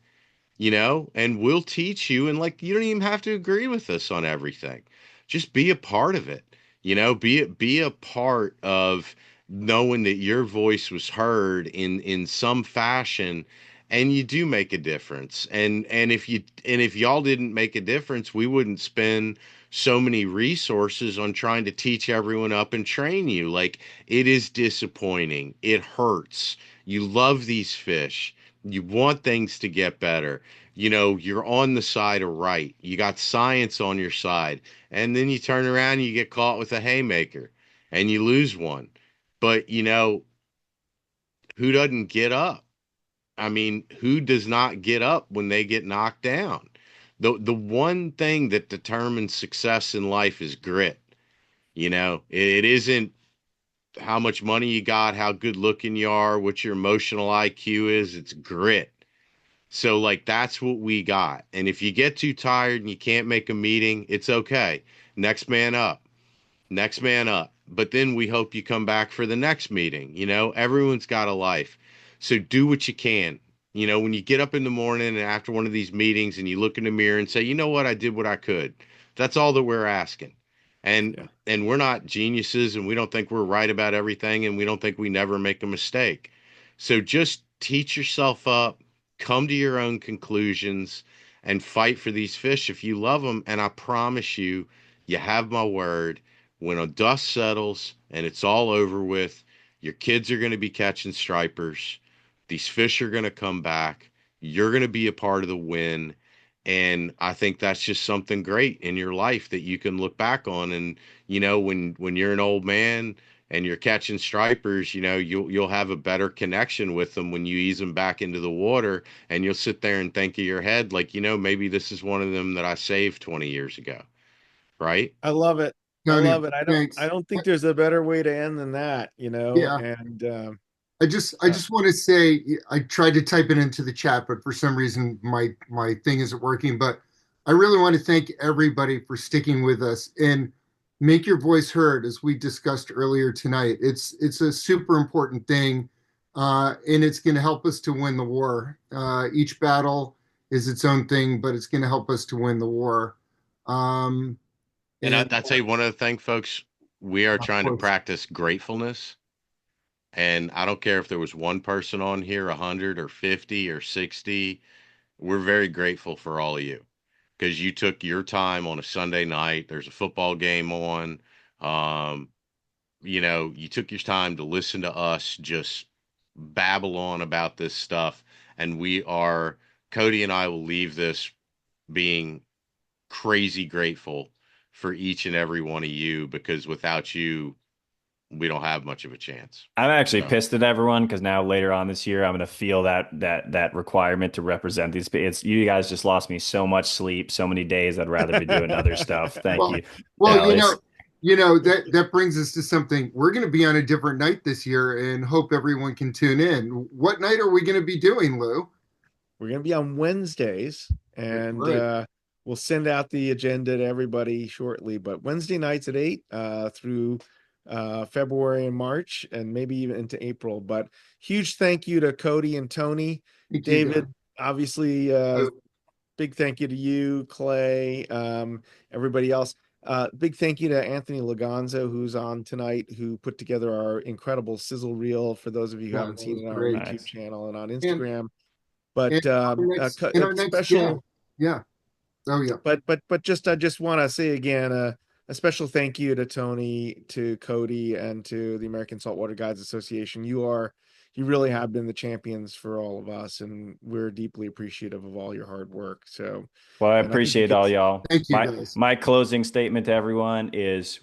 and we'll teach you. And like, you don't even have to agree with us on everything. Just be a part of it, be a part of knowing that your voice was heard in some fashion and you do make a difference. And if y'all didn't make a difference, we wouldn't spend so many resources on trying to teach everyone up and train you. Like it is disappointing. It hurts. You love these fish. You want things to get better. You're on the side of right. You got science on your side. And then you turn around and you get caught with a haymaker and you lose one. But, who doesn't get up? I mean, who does not get up when they get knocked down? The one thing that determines success in life is grit. It isn't how much money you got, how good looking you are, what your emotional IQ is. It's grit. So like that's what we got. And if you get too tired and you can't make a meeting, it's okay. Next man up. Next man up. But then we hope you come back for the next meeting. Everyone's got a life. So do what you can. When you get up in the morning and after one of these meetings and you look in the mirror and say, you know what, I did what I could. That's all that we're asking. Yeah. And we're not geniuses and we don't think we're right about everything and we don't think we never make a mistake. So just teach yourself up, come to your own conclusions and fight for these fish if you love them. And I promise you, you have my word when the dust settles and it's all over with, your kids are going to be catching stripers. These fish are going to come back. You're going to be a part of the win. And I think that's just something great in your life that you can look back on. And, when you're an old man and you're catching stripers, you'll have a better connection with them when you ease them back into the water and you'll sit there and think of your head like, maybe this is one of them that I saved 20 years ago. Right. I love it. I Tony, love it. I thanks. don't think there's a better way to end than that, Yeah. and I just want to say I tried to type it into the chat, but for some reason my thing isn't working. But I really want to thank everybody for sticking with us and make your voice heard, as we discussed earlier tonight. It's a super important thing, and it's going to help us to win the war. Each battle is its own thing, but it's going to help us to win the war. Um, And and I'd say one other thing, folks, we are of trying to course, practice gratefulness. And I don't care if there was one person on here, 100 or 50 or 60. We're very grateful for all of you because you took your time on a Sunday night. There's a football game on. Um, you took your time to listen to us just babble on about this stuff. And Cody and I will leave this being crazy grateful for each and every one of you, because without you, we don't have much of a chance. I'm actually So, pissed at everyone because now later on this year I'm going to feel that requirement to represent these. It's you guys just lost me so much sleep, so many days. I'd rather be doing other stuff. Thank Well, you. well, No, it's that brings us to something. We're going to be on a different night this year, and hope everyone can tune in. What night are we going to be doing, Lou? We're going to be on Wednesdays, That's and right. we'll send out the agenda to everybody shortly. But Wednesday nights at 8 through February and March, and maybe even into April. But huge thank you to Cody and Tony. Thank you, guys. David, obviously, big thank you to you, Clay, everybody else. Big thank you to Anthony Lagonzo, who's on tonight, who put together our incredible sizzle reel for those of you who Yeah, haven't that seen was it on our great. YouTube nice. channel and on And Instagram. and But in a our next guest, special, yeah. Oh yeah. but just I just want to say again, a special thank you to Tony, to Cody, and to the American Saltwater Guides Association. You really have been the champions for all of us, and we're deeply appreciative of all your hard work. So, Well, I and I think you appreciate could, all y'all. Thank you, My guys. my closing statement to everyone is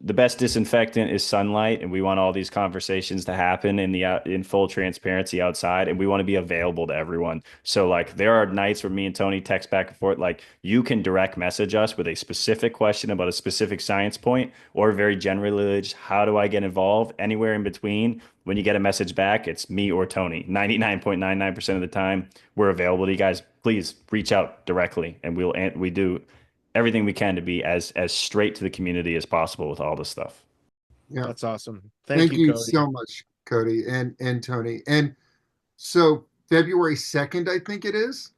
the best disinfectant is sunlight, and we want all these conversations to happen in full transparency outside, and we want to be available to everyone. So like there are nights where me and Tony text back and forth, like you can direct message us with a specific question about a specific science point, or very generally just how do I get involved. Anywhere in between, when you get a message back, it's me or Tony. 99.99% of the time we're available to you guys. Please reach out directly, and we do everything we can to be as straight to the community as possible with all this stuff. Yeah. that's awesome. Thank Thank you, you Cody. so much, Cody and Tony. And so February 2nd, I think it is,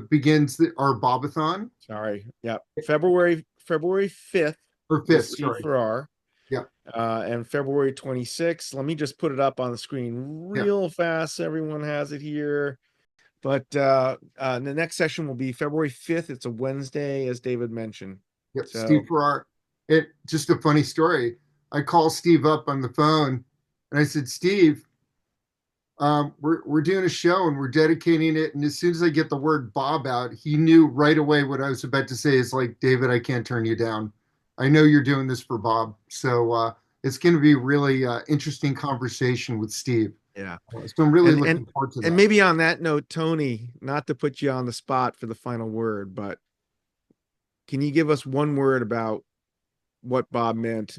begins our Bobathon, Sorry. Yeah. February 5th or is 5th, C sorry. for R. Yeah. And February 26th. Let me just put it up on the screen Yeah. real fast. So everyone has it here. But the next session will be February 5th. It's a Wednesday, as David mentioned. Yep. Steve So Farrar. It just a funny story. I call Steve up on the phone and I said, Steve, we're doing a show and we're dedicating it. And as soon as I get the word Bob out, he knew right away what I was about to say. Is like, David, I can't turn you down. I know you're doing this for Bob. So it's going to be really interesting conversation with Steve. yeah. So I'm really And and looking forward to and that. maybe on that note, Tony, not to put you on the spot for the final word, but can you give us one word about what Bob meant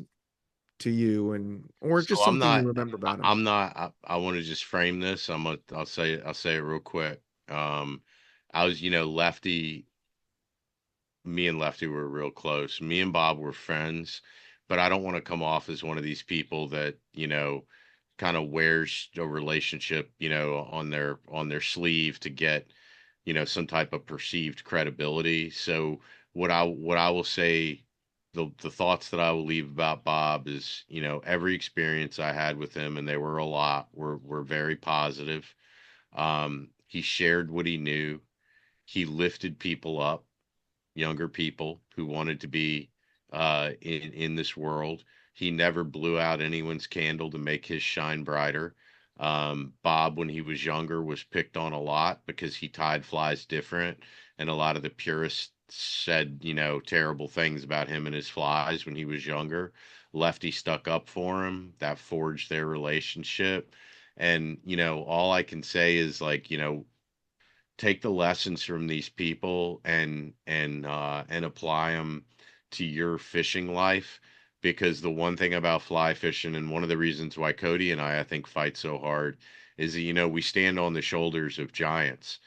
to you, and or so just I'm something you not, remember about him? I'm not, I want to just frame this. I'll say it real quick. I was, me and Lefty were real close. Me and Bob were friends, but I don't want to come off as one of these people that, kind of wears a relationship, on their sleeve to get, some type of perceived credibility. So what I will say, the thoughts that I will leave about Bob is, every experience I had with him, and there were a lot, were very positive. He shared what he knew. He lifted people up, younger people who wanted to be in this world. He never blew out anyone's candle to make his shine brighter. Bob, when he was younger, was picked on a lot because he tied flies different, and a lot of the purists said, terrible things about him and his flies when he was younger. Lefty stuck up for him. That forged their relationship. And, all I can say is like, take the lessons from these people and apply them to your fishing life, because the one thing about fly fishing, and one of the reasons why Cody and I think fight so hard, is that we stand on the shoulders of giants.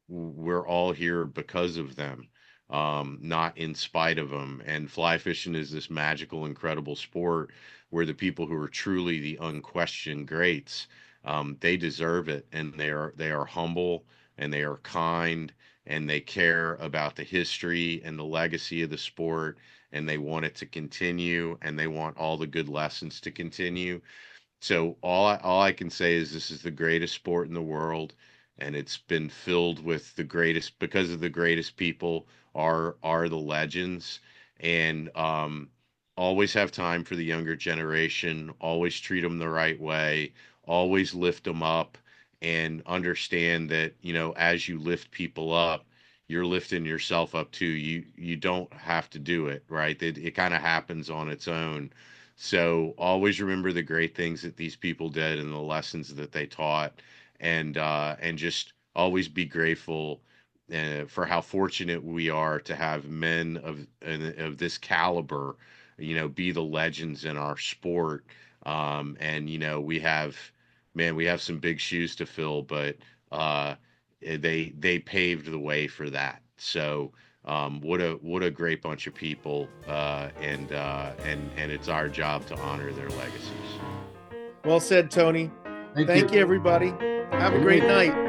We're all here because of them, not in spite of them. And fly fishing is this magical, incredible sport where the people who are truly the unquestioned greats, they deserve it, and they are humble, and they are kind, and they care about the history and the legacy of the sport, and they want it to continue, and they want all the good lessons to continue. So all I can say is this is the greatest sport in the world, and it's been filled with the greatest, because of the greatest people are the legends. And always have time for the younger generation, always treat them the right way, always lift them up, and understand that, as you lift people up, you're lifting yourself up too. You don't have to do it, right? It kind of happens on its own. So always remember the great things that these people did and the lessons that they taught, and just always be grateful for how fortunate we are to have men of this caliber, be the legends in our sport. And we have, man, we have some big shoes to fill, but they paved the way for that. So what a great bunch of people, and it's our job to honor their legacies. Well said, Tony. Thank Thank you, you. everybody. Have a Good great night. night.